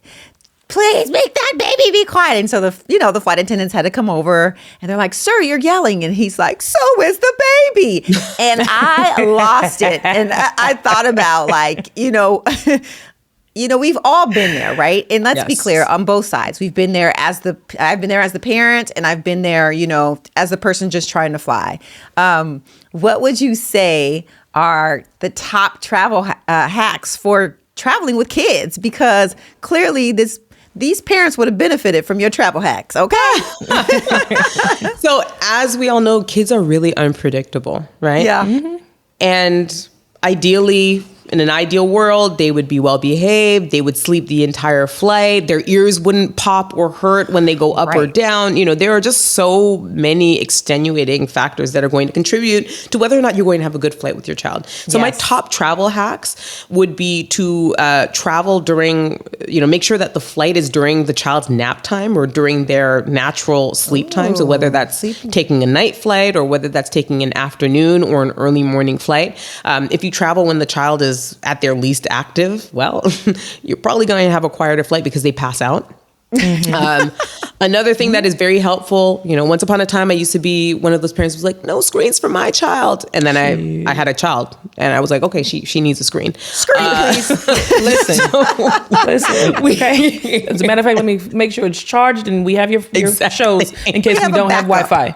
Please make that baby be quiet. And so the flight attendants had to come over and they're like, sir, you're yelling. And he's like, so is the baby. And I lost it. And I thought about we've all been there, right? And let's be clear, on both sides. I've been there as the parent, and I've been there, as the person just trying to fly. What would you say are the top travel hacks for traveling with kids? Because clearly these parents would have benefited from your travel hacks, okay? So as we all know, kids are really unpredictable, right? Yeah. And ideally, in an ideal world, they would be well behaved. They would sleep the entire flight. Their ears wouldn't pop or hurt when they go up or down. There are just so many extenuating factors that are going to contribute to whether or not you're going to have a good flight with your child. So my top travel hacks would be to travel during, make sure that the flight is during the child's nap time or during their natural sleep time. So whether that's taking a night flight or whether that's taking an afternoon or an early morning flight. If you travel when the child is at their least active, well, you're probably going to have a quieter flight because they pass out. Another thing that is very helpful, once upon a time, I used to be one of those parents who was like, no screens for my child. And then I had a child and I was like, okay, she needs a screen. Please. Listen. Okay. As a matter of fact, let me make sure it's charged and we have your shows in case we don't have Wi-Fi.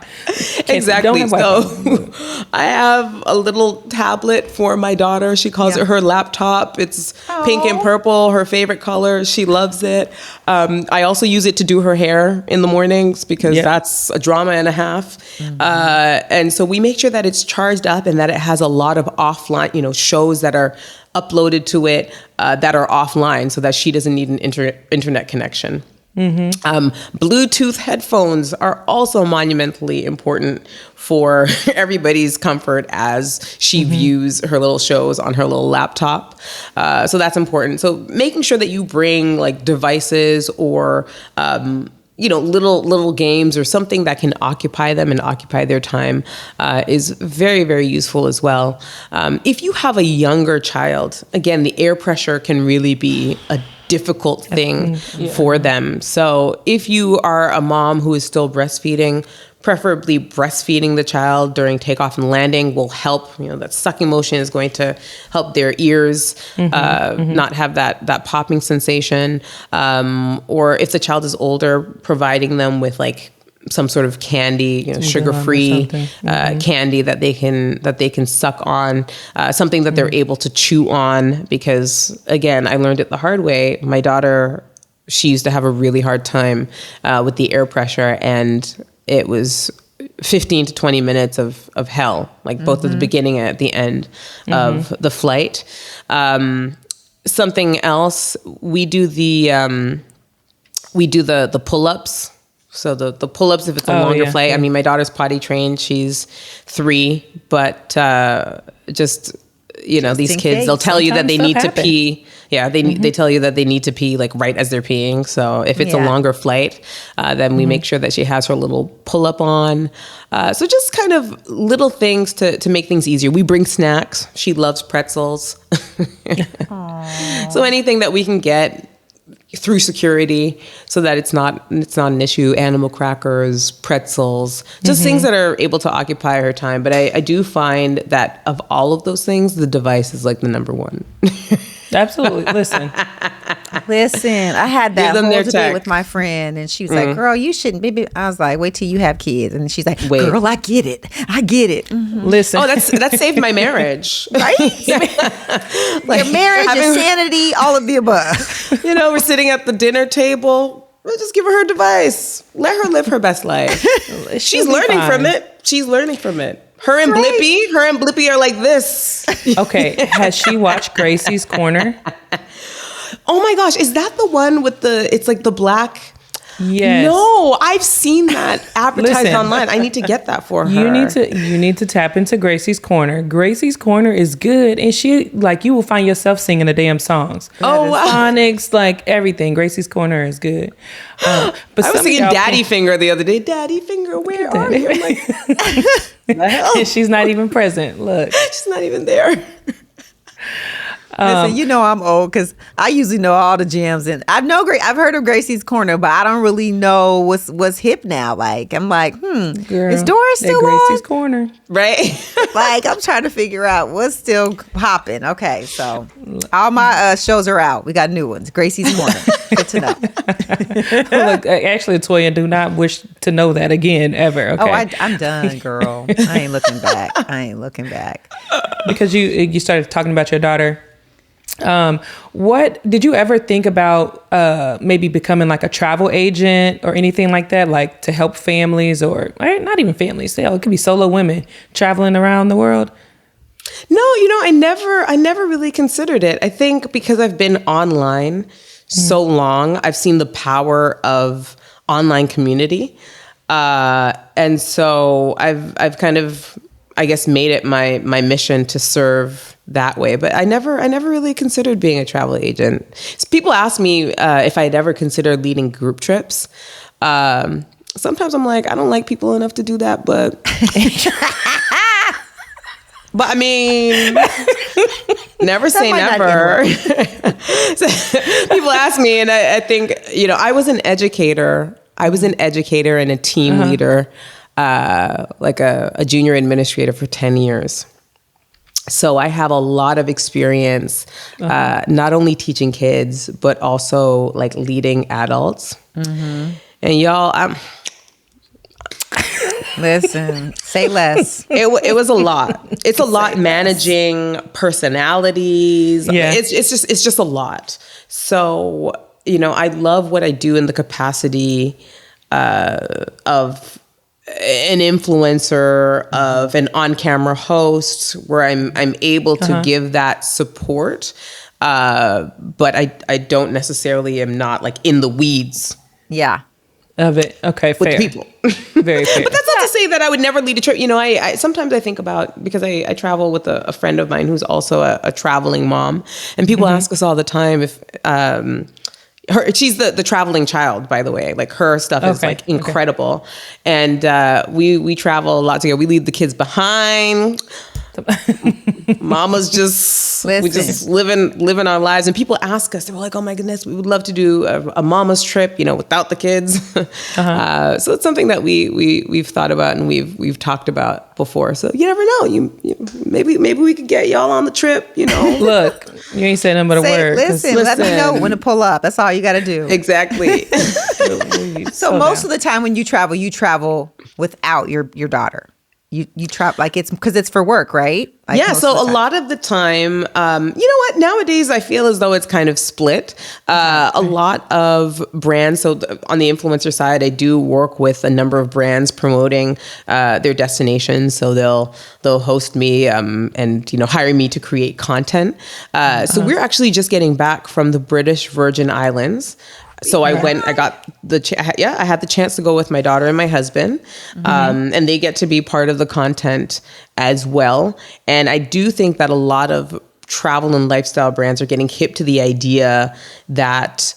Exactly. So I have a little tablet for my daughter. She calls it her laptop. It's pink and purple, her favorite color. She loves it. I also use it to do her hair in the mornings because that's a drama and a half. And so we make sure that it's charged up and that it has a lot of offline, shows that are uploaded to it that are offline so that she doesn't need an internet connection. Bluetooth headphones are also monumentally important for everybody's comfort as she views her little shows on her little laptop. So that's important. So making sure that you bring like devices or little games or something that can occupy them and occupy their time is very, very useful as well. If you have a younger child, again, the air pressure can really be a difficult thing for them. So if you are a mom who is still breastfeeding, preferably breastfeeding the child during takeoff and landing will help. That sucking motion is going to help their ears not have that popping sensation. Or if the child is older, providing them with like some sort of candy, sugar-free candy that they can suck on, something that they're able to chew on. Because again, I learned it the hard way. My daughter, she used to have a really hard time with the air pressure, and it was 15 to 20 minutes of hell, like both at the beginning and at the end of the flight. Something else, we do the pull-ups. So the pull-ups, if it's a longer flight, I mean, my daughter's potty trained. She's 3, but just these kids, they'll tell you that they need to pee. Yeah, they tell you that they need to pee like right as they're peeing. So if it's a longer flight, then we make sure that she has her little pull-up on. So just kind of little things to make things easier. We bring snacks. She loves pretzels. So anything that we can get through security so that it's not an issue. Animal crackers, pretzels, just things that are able to occupy her time. But I do find that of all of those things, the device is like the number one. Absolutely. Listen, I had that them whole their debate tech. with my friend, and she was like, "Girl, you shouldn't be." I was like, "Wait till you have kids," and she's like, Wait. "Girl, I get it. Mhm. listen. Oh, that saved my marriage. Right? Your marriage, your sanity, all of the above. You know, we're sitting at the dinner table. We'll just give her device. Let her live her best life. She's learning from it. She's learning from it. Her and Blippy are like this. Okay, has she watched Gracie's Corner? Oh my gosh, is that the one with it's like the black? Yes. No, I've seen that advertised Listen. online. I need to get that for her. You need to tap into Gracie's Corner. Gracie's Corner is good, and she you will find yourself singing the damn songs. Oh, wow. Phonics, like everything. Gracie's Corner is good. But I was singing y'all Daddy Finger the other day. Daddy Finger, where are you? I'm like, the hell? And she's not even present. Look, She's not even there. Listen, you know I'm old because I usually know all the jams, and I've heard of Gracie's Corner, but I don't really know what's hip now. Like I'm like, girl, is Doris still Gracie's on? Corner. Right? Like I'm trying to figure out what's still popping. Okay, so all my shows are out. We got new ones. Gracie's Corner. Good to know. Look, actually, Atoya, do not wish to know that again ever. Okay. Oh, I'm done, girl. I ain't looking back. Because you started talking about your daughter. What did you ever think about maybe becoming like a travel agent or anything like that, like to help families or not even families? It could be solo women traveling around the world. No, I never really considered it. I think because I've been online so long, I've seen the power of online community. And so I've kind of, I guess, made it my mission to serve that way. But I never really considered being a travel agent. So people ask me if I'd ever considered leading group trips. Sometimes I'm like, I don't like people enough to do that, but but I mean, never say never. So, people ask me, and I think, I was an educator. I was an educator and a team leader, like a junior administrator for 10 years. So I have a lot of experience, not only teaching kids, but also like leading adults. And y'all, Listen, say less. it was a lot. It's a lot managing personalities. Yeah. It's just a lot. So, I love what I do in the capacity of an influencer, of an on-camera host, where I'm able to give that support. But I don't necessarily am not like in the weeds. Yeah. Of it. Okay, With fair. people. Very fair. But that's not to say that I would never lead a trip. I sometimes I think about, because I travel with a friend of mine who's also a traveling mom, and people ask us all the time if she's the traveling child, by the way. Like her stuff is like incredible, and we travel a lot together. We leave the kids behind. Mama's just we just living our lives, and people ask us, they're like, "Oh my goodness, we would love to do a mama's trip, without the kids." So it's something that we've thought about and we've talked about before. So you never know, you maybe we could get y'all on the trip. Look, you ain't saying nothing but a word. Listen, let me know when to pull up. That's all you got to do. Exactly. So most of the time when you travel without your daughter. You travel like it's because it's for work, right? Like yeah. So a lot of the time, you know what? Nowadays, I feel as though it's kind of split. A lot of brands. So on the influencer side, I do work with a number of brands promoting their destinations. So they'll host me and hire me to create content. So we're actually just getting back from the British Virgin Islands. So I got I had the chance to go with my daughter and my husband, and they get to be part of the content as well. And I do think that a lot of travel and lifestyle brands are getting hip to the idea that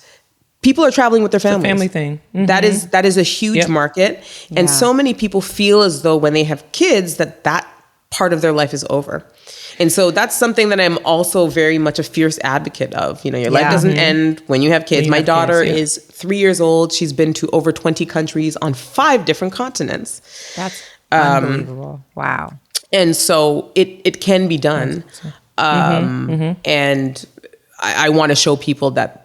people are traveling with their families. It's a family thing. That is a huge market. And so many people feel as though when they have kids that part of their life is over. And so that's something that I'm also very much a fierce advocate of. You know, your life doesn't end when you have kids. My daughter is 3 years old. She's been to over 20 countries on 5 different continents. That's unbelievable. Wow. And so it can be done. And I want to show people that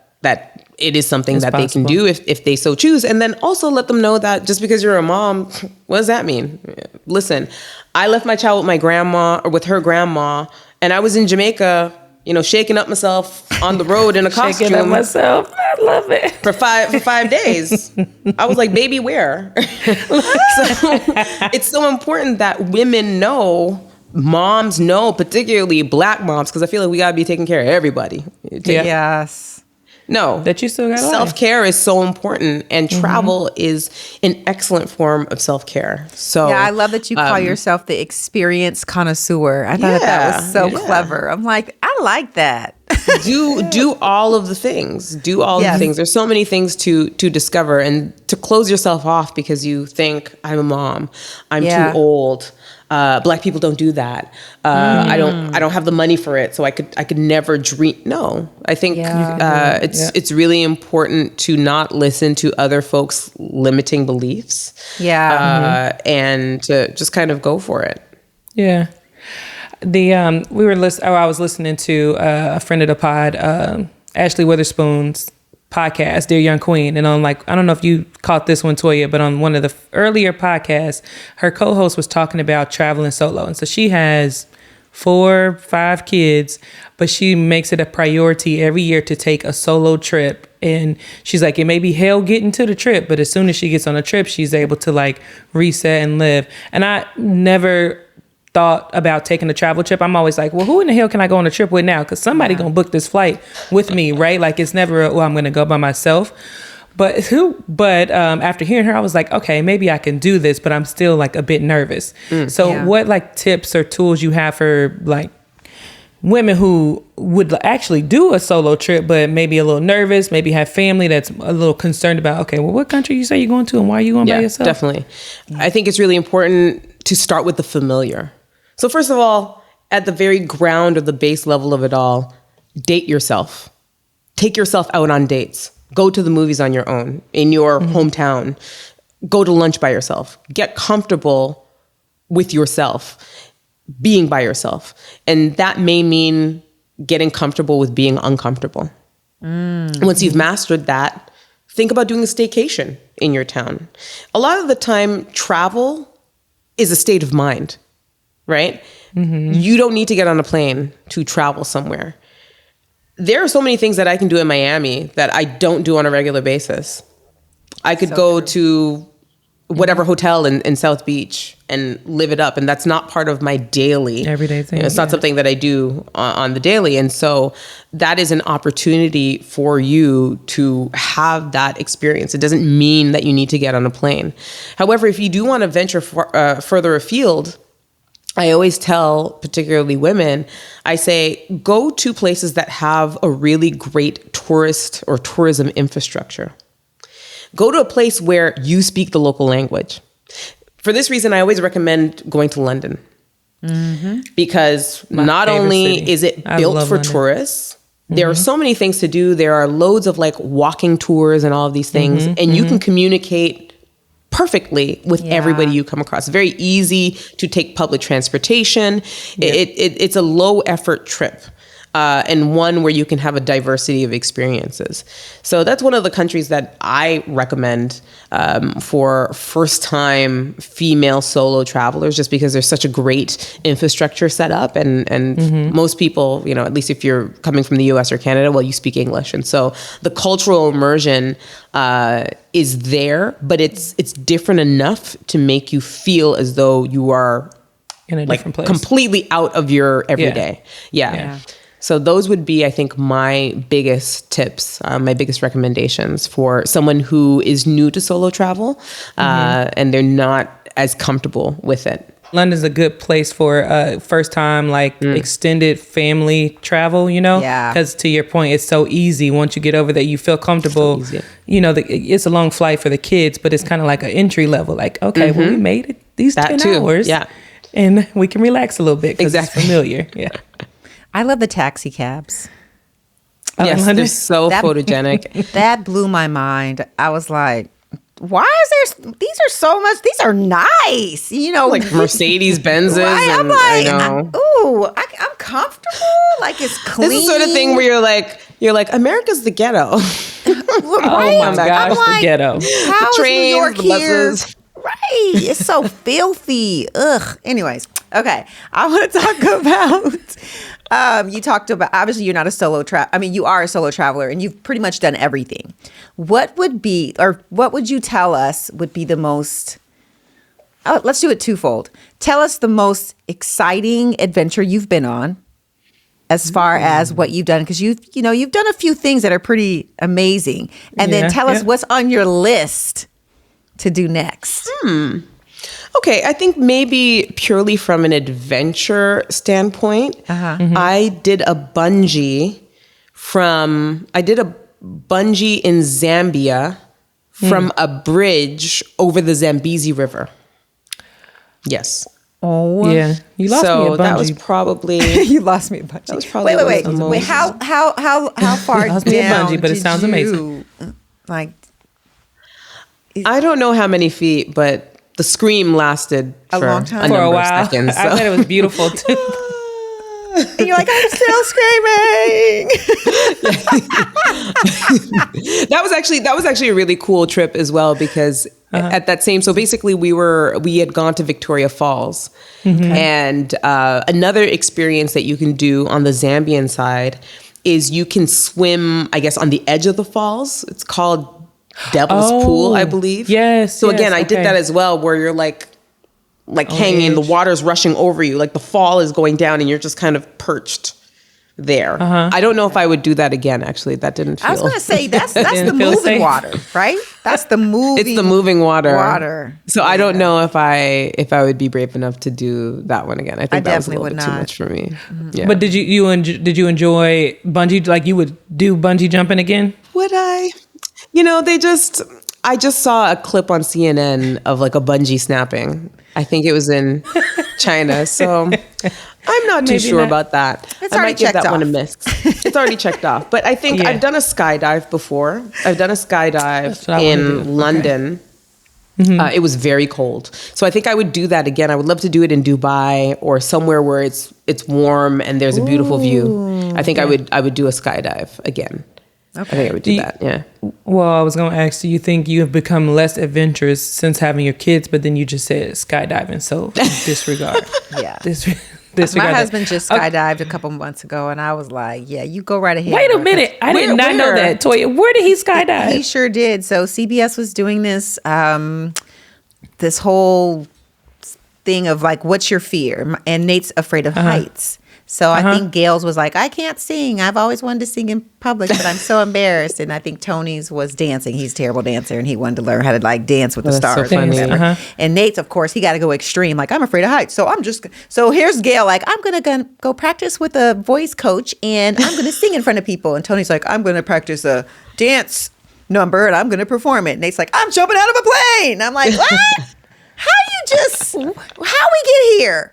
it is something that they can do if they so choose. And then also let them know that just because you're a mom, what does that mean? Listen, I left my child with my grandma or with her grandma, and I was in Jamaica, you know, shaking up myself on the road in a costume. Shaking up myself. I love it. For 5 days. I was like, baby, where? So it's so important that women know, moms know, particularly Black moms, because I feel like we got to be taking care of everybody. Yes. No, that you still got self-care is so important, and travel is an excellent form of self-care. So yeah, I love that you call yourself the experience connoisseur. I thought that was so clever. I'm like, I like that. do all of the things. Do all of the things. There's so many things to discover, and to close yourself off because you think I'm a mom, I'm too old. Black people don't do that. I don't have the money for it, so I could never dream. No, I think it's really important to not listen to other folks' limiting beliefs. And to just kind of go for it. Yeah. I was listening to a friend of the pod, Ashley Witherspoon's podcast, Dear Young Queen. And I don't know if you caught this one, Toya, but on one of the earlier podcasts, her co-host was talking about traveling solo. And so she has 4, 5 kids, but she makes it a priority every year to take a solo trip. And she's like, it may be hell getting to the trip, but as soon as she gets on a trip, she's able to like reset and live. And I never thought about taking a travel trip. I'm always like, well, who in the hell can I go on a trip with now? Because somebody gonna book this flight with me, right? Like it's never, I'm gonna go by myself. But after hearing her, I was like, okay, maybe I can do this, but I'm still like a bit nervous. What like tips or tools you have for like women who would actually do a solo trip, but maybe a little nervous, maybe have family that's a little concerned about, okay, well, what country you say you're going to and why are you going by yourself? Definitely. I think it's really important to start with the familiar. So first of all, at the very ground or the base level of it all, date yourself. Take yourself out on dates. Go to the movies on your own in your hometown. Go to lunch by yourself. Get comfortable with yourself, being by yourself. And that may mean getting comfortable with being uncomfortable. Once you've mastered that, think about doing a staycation in your town. A lot of the time, travel is a state of mind. Right? You don't need to get on a plane to travel somewhere. There are so many things that I can do in Miami that I don't do on a regular basis. I could go to whatever hotel in South Beach and live it up. And that's not part of my daily everyday thing. It's not something that I do on the daily. And so that is an opportunity for you to have that experience. It doesn't mean that you need to get on a plane. However, if you do want to venture further afield, I always tell, particularly women, I say, go to places that have a really great tourist or tourism infrastructure. Go to a place where you speak the local language. For this reason, I always recommend going to London. Because not only is it built for tourists, there are so many things to do. There are loads of like walking tours and all of these things. And you can communicate perfectly with everybody you come across. It's very easy to take public transportation. It's a low effort trip. And one where you can have a diversity of experiences. So that's one of the countries that I recommend for first-time female solo travelers, just because there's such a great infrastructure set up. And most people, you know, at least if you're coming from the US or Canada, well, you speak English. And so the cultural immersion is there, but it's different enough to make you feel as though you are in a different place, completely out of your everyday. Yeah. So those would be, I think, my biggest tips, my biggest recommendations for someone who is new to solo travel and they're not as comfortable with it. London's a good place for first time, like extended family travel, you know? Yeah. Because to your point, it's so easy once you get over there, you feel comfortable. So you know, it's a long flight for the kids, but it's kind of like an entry level. Like, okay, well, we made it these 10 hours. Yeah. and we can relax a little bit because it's familiar. Yeah. I love the taxi cabs. Yes, they're so photogenic. That blew my mind. I was like, why is there, these are so much, these are nice, you know. Like Mercedes Benzes. Right? I'm like, I'm comfortable. Like it's clean. This is the sort of thing where you're like, America's the ghetto. Oh my gosh, like, the ghetto. How The is trains, New York the here? buses. Right. It's so filthy. Ugh. Anyways, okay. I want to talk about, you talked about, obviously you're not a solo you are a solo traveler and you've pretty much done everything. What would you tell us would be the most, let's do it twofold. Tell us the most exciting adventure you've been on as far as what you've done. Because you've done a few things that are pretty amazing. And then tell us what's on your list to do next. Okay, I think maybe purely from an adventure standpoint, I did a bungee in Zambia from a bridge over the Zambezi River. Yes. Oh yeah, you lost me at bungee. That was probably you lost me at bungee. That was probably wait. How far lost me at down bungee, but it sounds amazing. Like, I don't know how many feet, but the scream lasted a long time, for a while. Seconds, so. I bet it was beautiful too. And you're like, I'm still screaming. That was actually a really cool trip as well because at that same, so basically we had gone to Victoria Falls, and another experience that you can do on the Zambian side is you can swim, I guess, on the edge of the falls. It's called Devil's Pool, I believe. Yes. So again, I did that as well, where you're like hanging, the water's rushing over you, like the fall is going down and you're just kind of perched there. I don't know if I would do that again, actually. That didn't feel... I was going to say, that's the moving safe. water, right? That's the moving... It's the moving water. So I don't know if I would be brave enough to do that one again. I think that was a little bit too much for me. Yeah. But did you enjoy bungee? Like you would do bungee jumping again? Would I? I just saw a clip on CNN of like a bungee snapping. I think it was in China. So I'm not too sure about that. It's I already might give checked that off. one a miss. It's already checked off. But I think I've done a skydive before. I've done a skydive in London. It was very cold. So I think I would do that again. I would love to do it in Dubai or somewhere where it's warm and there's a beautiful view. I think I would do a skydive again. Okay. I think I would do that, yeah. Well, I was going to ask, do you think you have become less adventurous since having your kids, but then you just said skydiving, so disregard. Yeah. Disregard My husband just skydived a couple months ago, and I was like, yeah, you go right ahead. Wait a minute. I did not know that, Toya. Where did he skydive? He sure did. So CBS was doing this, this whole thing of like, what's your fear? And Nate's afraid of heights. So I think Gail's was like, I can't sing. I've always wanted to sing in public, but I'm so embarrassed. And I think Tony's was dancing. He's a terrible dancer, and he wanted to learn how to like dance with the stars. So funny. And Nate's, of course, he got to go extreme. Like, I'm afraid of heights. So here's Gail like, I'm going to go practice with a voice coach, and I'm going to sing in front of people. And Tony's like, I'm going to practice a dance number, and I'm going to perform it. And Nate's like, I'm jumping out of a plane. I'm like, what? How we get here?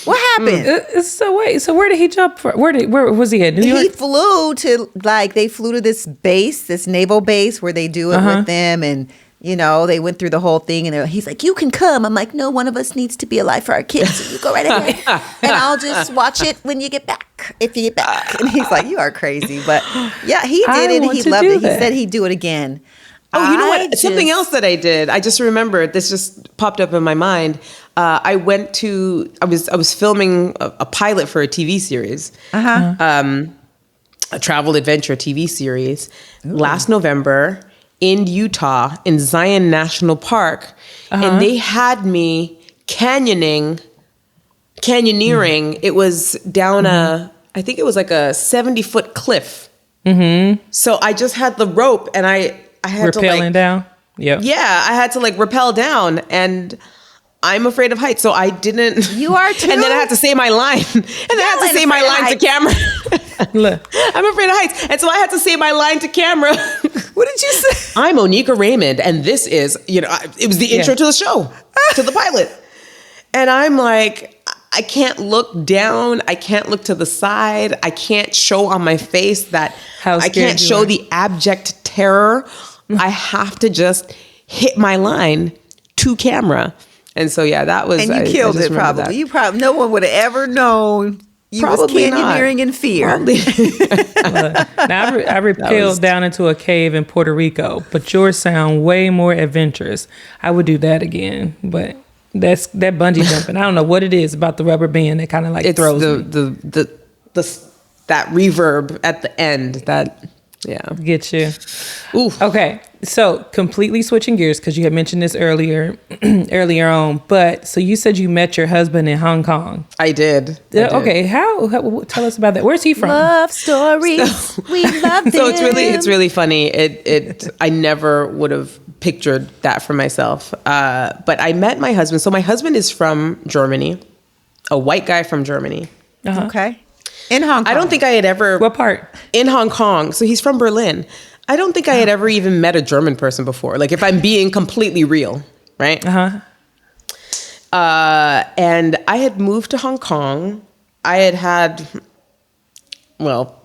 What happened? So where did he jump from? Where was he at? New York? He flew to they flew to this base, this naval base where they do it with them, and they went through the whole thing. And he's like, "You can come." I'm like, "No, one of us needs to be alive for our kids. So you go right ahead, and I'll just watch it when you get back. If you get back." And he's like, "You are crazy," but yeah, he did it. And he loved it. He said he'd do it again. Oh, you know what? Something else that I did. I just remembered. This just popped up in my mind. I was filming a pilot for a TV series, a travel adventure TV series last November in Utah in Zion National Park, and they had me canyoneering. It was down I think it was like a 70-foot cliff. So I just had the rope, and I had rappelling down. Yep. Yeah, I had to like rappel down, and I'm afraid of heights, so I didn't. You are too. And then I had to say my line. I had to say my line to camera. I'm afraid of heights, and so I had to say my line to camera. What did you say? I'm Oneika Raymond, and this is, it was the intro to the show, to the pilot. And I'm like, I can't look down. I can't look to the side. I can't show on my face that I can't show the abject terror. I have to just hit my line to camera. And so, yeah, that was... And you killed it, probably. That. You probably... No one would have ever known you probably was canyoneering in fear. Now, I rappelled down into a cave in Puerto Rico, but yours sound way more adventurous. I would do that again, but that bungee jumping, I don't know what it is about the rubber band that kind of like throws me. That reverb at the end that... Yeah. Get you. Oof. Okay. So completely switching gears, because you had mentioned this earlier on. But so you said you met your husband in Hong Kong. I did. Okay. How tell us about that. Where's he from? Love stories. We love them. So it's really funny. I never would have pictured that for myself. But I met my husband. So my husband is from Germany, a white guy from Germany. Uh-huh. Okay. In Hong Kong. I don't think I had ever... What part? In Hong Kong. So he's from Berlin. I don't think I had ever even met a German person before. Like, if I'm being completely real, right? Uh-huh. And I had moved to Hong Kong. I had, well,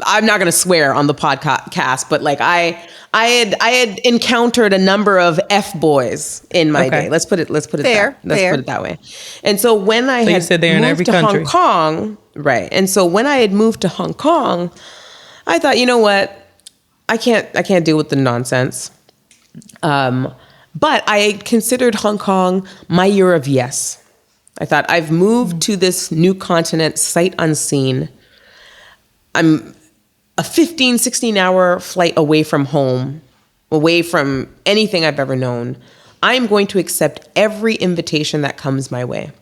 I'm not going to swear on the podcast, but like I had encountered a number of F-boys in my day. Let's put it that way. And so when I had said they're in every moved to country. Hong Kong, right? And so when I had moved to Hong Kong, I thought, you know what? I can't deal with the nonsense. But I considered Hong Kong my year of yes. I thought, I've moved to this new continent, sight unseen. I'm a 15, 16-hour flight away from home, away from anything I've ever known. I'm going to accept every invitation that comes my way.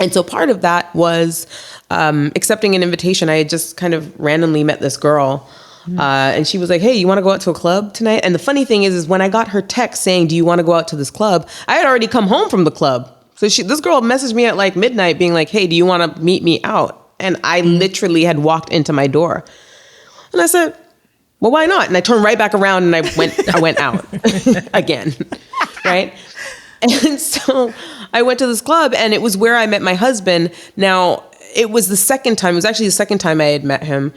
And so part of that was accepting an invitation. I had just kind of randomly met this girl. And she was like, hey, you want to go out to a club tonight? And the funny thing is when I got her text saying, do you want to go out to this club? I had already come home from the club. So this girl messaged me at like midnight being like, hey, do you want to meet me out? And I literally had walked into my door. And I said, well, why not? And I turned right back around and I went out again, right? And so I went to this club and it was where I met my husband. Now, it was the second time. It was actually the second time I had met him.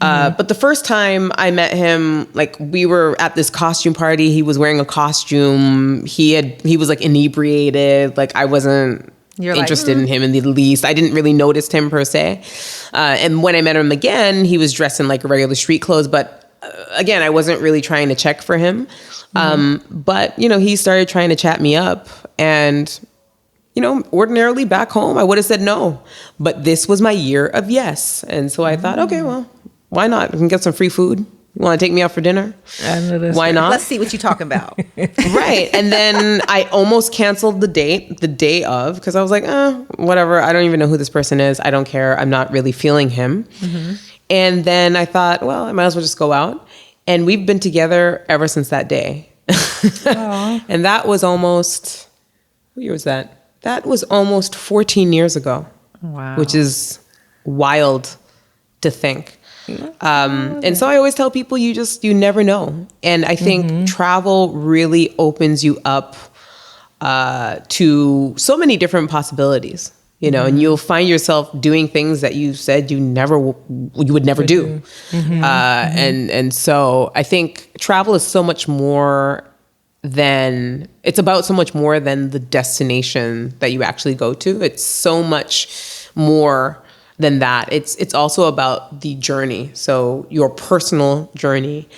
But the first time I met him, like we were at this costume party. He was wearing a costume. He was like inebriated. Like I wasn't interested in him in the least. I didn't really notice him per se. And when I met him again, he was dressed in like regular street clothes. But again, I wasn't really trying to check for him. But he started trying to chat me up, and ordinarily back home, I would have said no. But this was my year of yes. And so I thought, okay, well, why not? We can get some free food. You want to take me out for dinner? Why not? Let's see what you're talking about. Right. And then I almost canceled the date the day of, because I was like, whatever. I don't even know who this person is. I don't care. I'm not really feeling him. And then I thought, well, I might as well just go out. And we've been together ever since that day. And that was almost, what year was that? That was almost 14 years ago. Wow. Which is wild to think. And so I always tell people, you never know. And I think travel really opens you up to so many different possibilities, and you'll find yourself doing things that you said you would never do. And so I think travel is so much more it's about so much more than the destination that you actually go to. It's so much more than that. It's also about the journey. So your personal journey,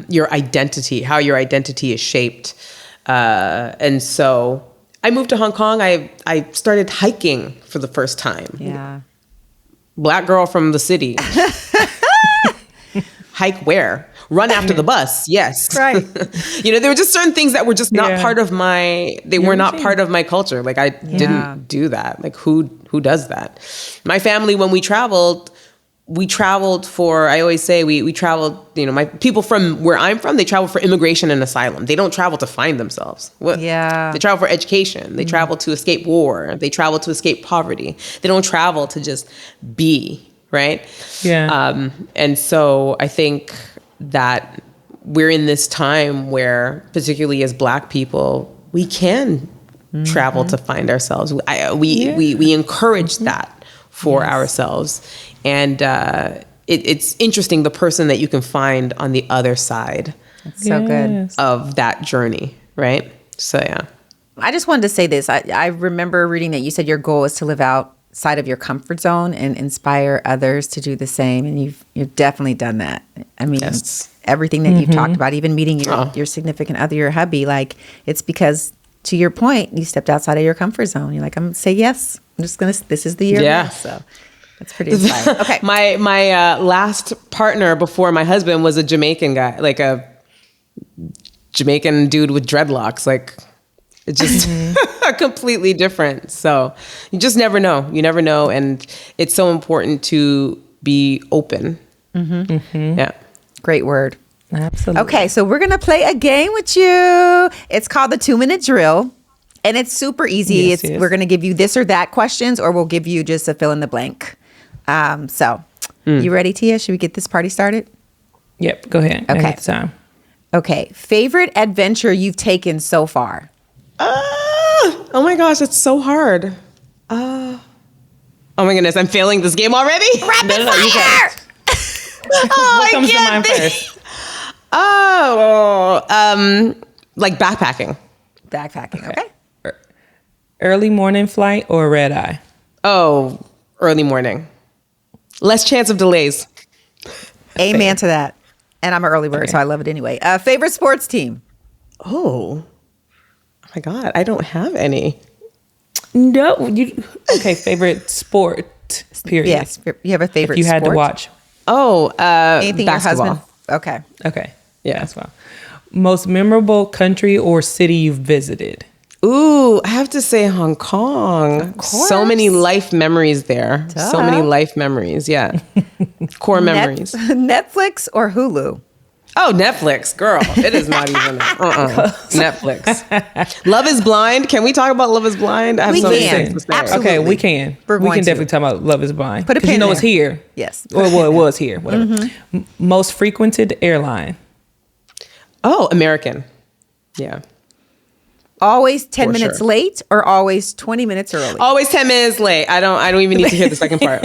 your identity, how your identity is shaped. And so I moved to Hong Kong. I started hiking for the first time. Yeah. Black girl from the city. Hike where? Run after the bus. Yes. Right. There were just certain things that were just not part of part of my culture. Like I didn't do that. Like who does that? My family, when we traveled for, I always say we traveled, my people from where I'm from, they travel for immigration and asylum. They don't travel to find themselves. Yeah. They travel for education. They travel to escape war. They travel to escape poverty. They don't travel to just be, right? Yeah. And so I think that we're in this time where, particularly as Black people, we can travel to find ourselves. We encourage that for ourselves. And it's interesting, the person that you can find on the other side So good. of that journey, right? So, yeah. I just wanted to say this. I remember reading that you said your goal is to live outside of your comfort zone and inspire others to do the same. And you've definitely done that. I mean, everything that you've talked about, even meeting your significant other, your hubby, like it's because, to your point, you stepped outside of your comfort zone. You're like, I'm going to say yes. I'm just going to, this is the year. Yeah. Yes. So that's pretty inspiring. Okay. My last partner before my husband was a Jamaican guy, like a Jamaican dude with dreadlocks. Like, it's just completely different. So you just never know. You never know. And it's so important to be open. Yeah. Great word. Absolutely. Okay, so we're going to play a game with you. It's called the 2-minute drill. And it's super easy. Yes, yes. We're going to give you this or that questions, or we'll give you just a fill in the blank. You ready, Tia? Should we get this party started? Yep. Go ahead. Okay. I got the time. Okay. Favorite adventure you've taken so far? Oh my gosh, it's so hard. Oh my goodness, I'm failing this game already. Rapid fire! What comes to mind first? Like backpacking. Backpacking. Okay. Early morning flight or red eye? Oh, early morning. Less chance of delays. Amen to that. And I'm an early bird, so I love it anyway. Favorite sports team? Oh my God, I don't have any. No. Okay. Favorite sport. Period. Yes. You have a favorite If you had sport? to watch. Oh, Anything basketball. your husband? Okay. Okay. Yeah. That's fine. Most memorable country or city you've visited? Ooh, I have to say Hong Kong. So many life memories there. So many life memories. Yeah. Core memories. Netflix or Hulu? Oh, Netflix, girl. It is not even Netflix. Love is Blind. Can we talk about Love is Blind? I have We so many can. things to say. Absolutely. Okay, we can. We're We going can to. definitely talk about Love is Blind. Put a 'Cause pin it's there. here. Yes. Or well, it was here. Whatever. Most frequented airline. Oh, American. Yeah. Always 10 For minutes sure. late or always 20 minutes early? Always 10 minutes late. I don't even need to hear the second part.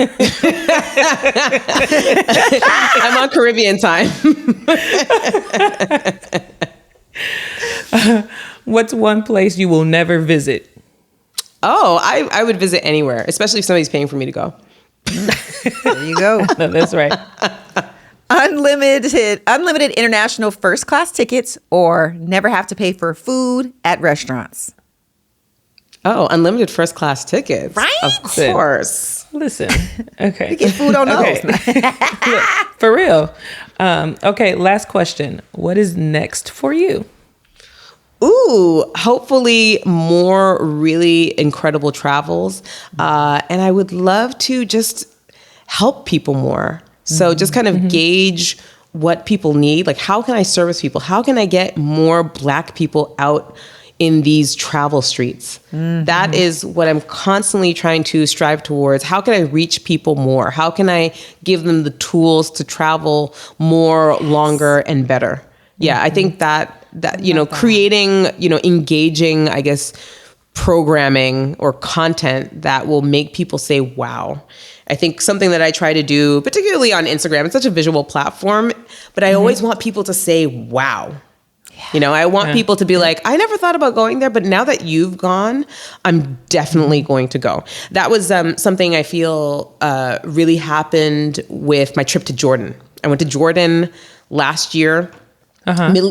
I'm on Caribbean time. What's one place you will never visit? Oh, I would visit anywhere, especially if somebody's paying for me to go. There you go. No, that's right. Unlimited international first class tickets or never have to pay for food at restaurants. Oh, unlimited first class tickets. Right? Of course. Listen. Okay. You get food on those. Okay. Look, for real. Okay, last question. What is next for you? Ooh, hopefully more really incredible travels. And I would love to just help people more. So just kind of gauge what people need. Like, how can I service people? How can I get more Black people out in these travel streets? That is what I'm constantly trying to strive towards. How can I reach people more? How can I give them the tools to travel more, longer, and better? Yeah, I think that creating, engaging, I guess, programming or content that will make people say, wow. I think something that I try to do, particularly on Instagram, it's such a visual platform, but I always want people to say, wow. Yeah. I want people to be like, I never thought about going there, but now that you've gone, I'm definitely going to go. That was something I feel really happened with my trip to Jordan. I went to Jordan last year.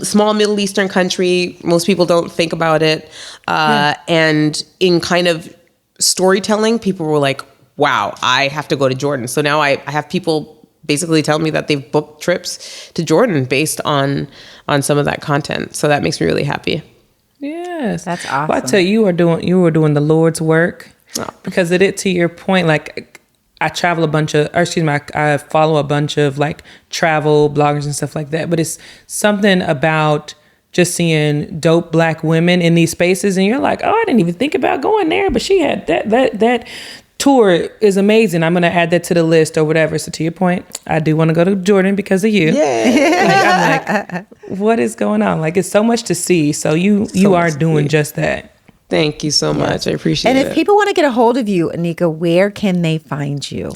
Small Middle Eastern country. Most people don't think about it. And in kind of storytelling, people were like, wow, I have to go to Jordan. So now I have people basically tell me that they've booked trips to Jordan based on some of that content. So that makes me really happy. Yes. That's awesome. Well, I tell you, you were doing the Lord's work because to your point, like I I follow a bunch of like travel bloggers and stuff like that, but it's something about just seeing dope Black women in these spaces and you're like, oh, I didn't even think about going there, but she had that tour is amazing. I'm going to add that to the list or whatever. So to your point, I do want to go to Jordan because of you. Yeah. I'm like, what is going on? Like, it's so much to see. So you are doing just that. Thank you so much. I appreciate it. And if people want to get a hold of you, Oneika, where can they find you?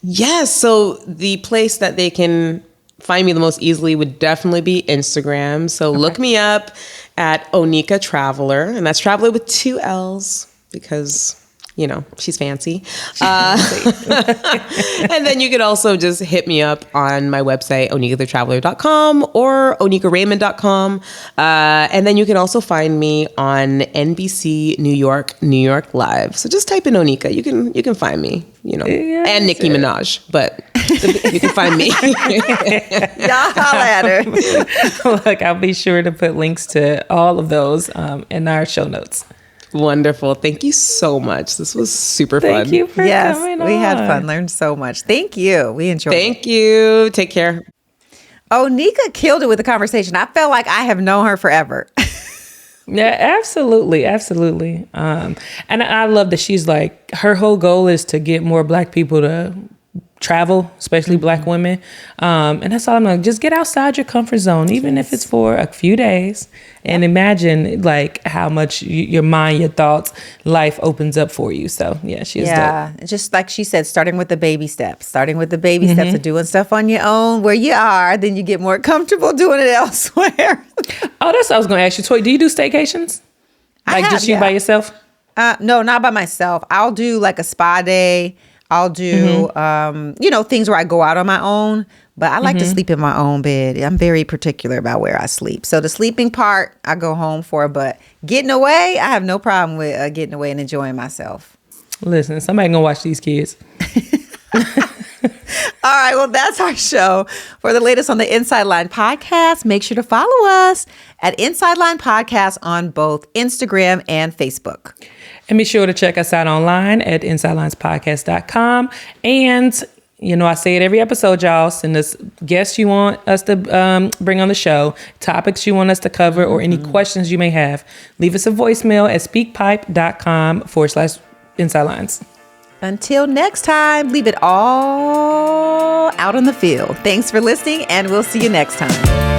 Yes. So the place that they can find me the most easily would definitely be Instagram. So look me up at Oneika Traveler, and that's Traveler with 2 L's because, you know, she's fancy. And then you could also just hit me up on my website, oneikathetraveler.com or oneikaraymond.com. And then you can also find me on NBC New York Live. So just type in Oneika. You can find me, you know, and Nicki Minaj, but you can find me. Y'all holla at her. Look, I'll be sure to put links to all of those in our show notes. Wonderful. Thank you so much. This was super fun. Thank you for coming on. We had fun. Learned so much. Thank you. We enjoyed it. Thank you. Take care. Oneika killed it with the conversation. I felt like I have known her forever. Yeah, absolutely. And I love that she's like, her whole goal is to get more Black people to travel, especially Black women. And that's all I'm like, just get outside your comfort zone, even if it's for a few days, and imagine like how much your mind, your thoughts, life opens up for you. So yeah, she's dope. Just like she said, starting with the baby steps, steps of doing stuff on your own where you are, then you get more comfortable doing it elsewhere. Oh, that's what I was going to ask you, Toy. Do you do staycations? Like just you by yourself? No, not by myself. I'll do like a spa day. I'll do, things where I go out on my own, but I like to sleep in my own bed. I'm very particular about where I sleep. So the sleeping part, I go home for, but getting away, I have no problem with getting away and enjoying myself. Listen, somebody gonna watch these kids. All right, well, that's our show. For the latest on the Inside Line podcast, make sure to follow us at Inside Line Podcast on both Instagram and Facebook. And be sure to check us out online at insidelinespodcast.com. And, you know, I say it every episode, y'all. Send us guests you want us to bring on the show, topics you want us to cover, or any questions you may have. Leave us a voicemail at speakpipe.com/insidelines. Until next time, leave it all out on the field. Thanks for listening, and we'll see you next time.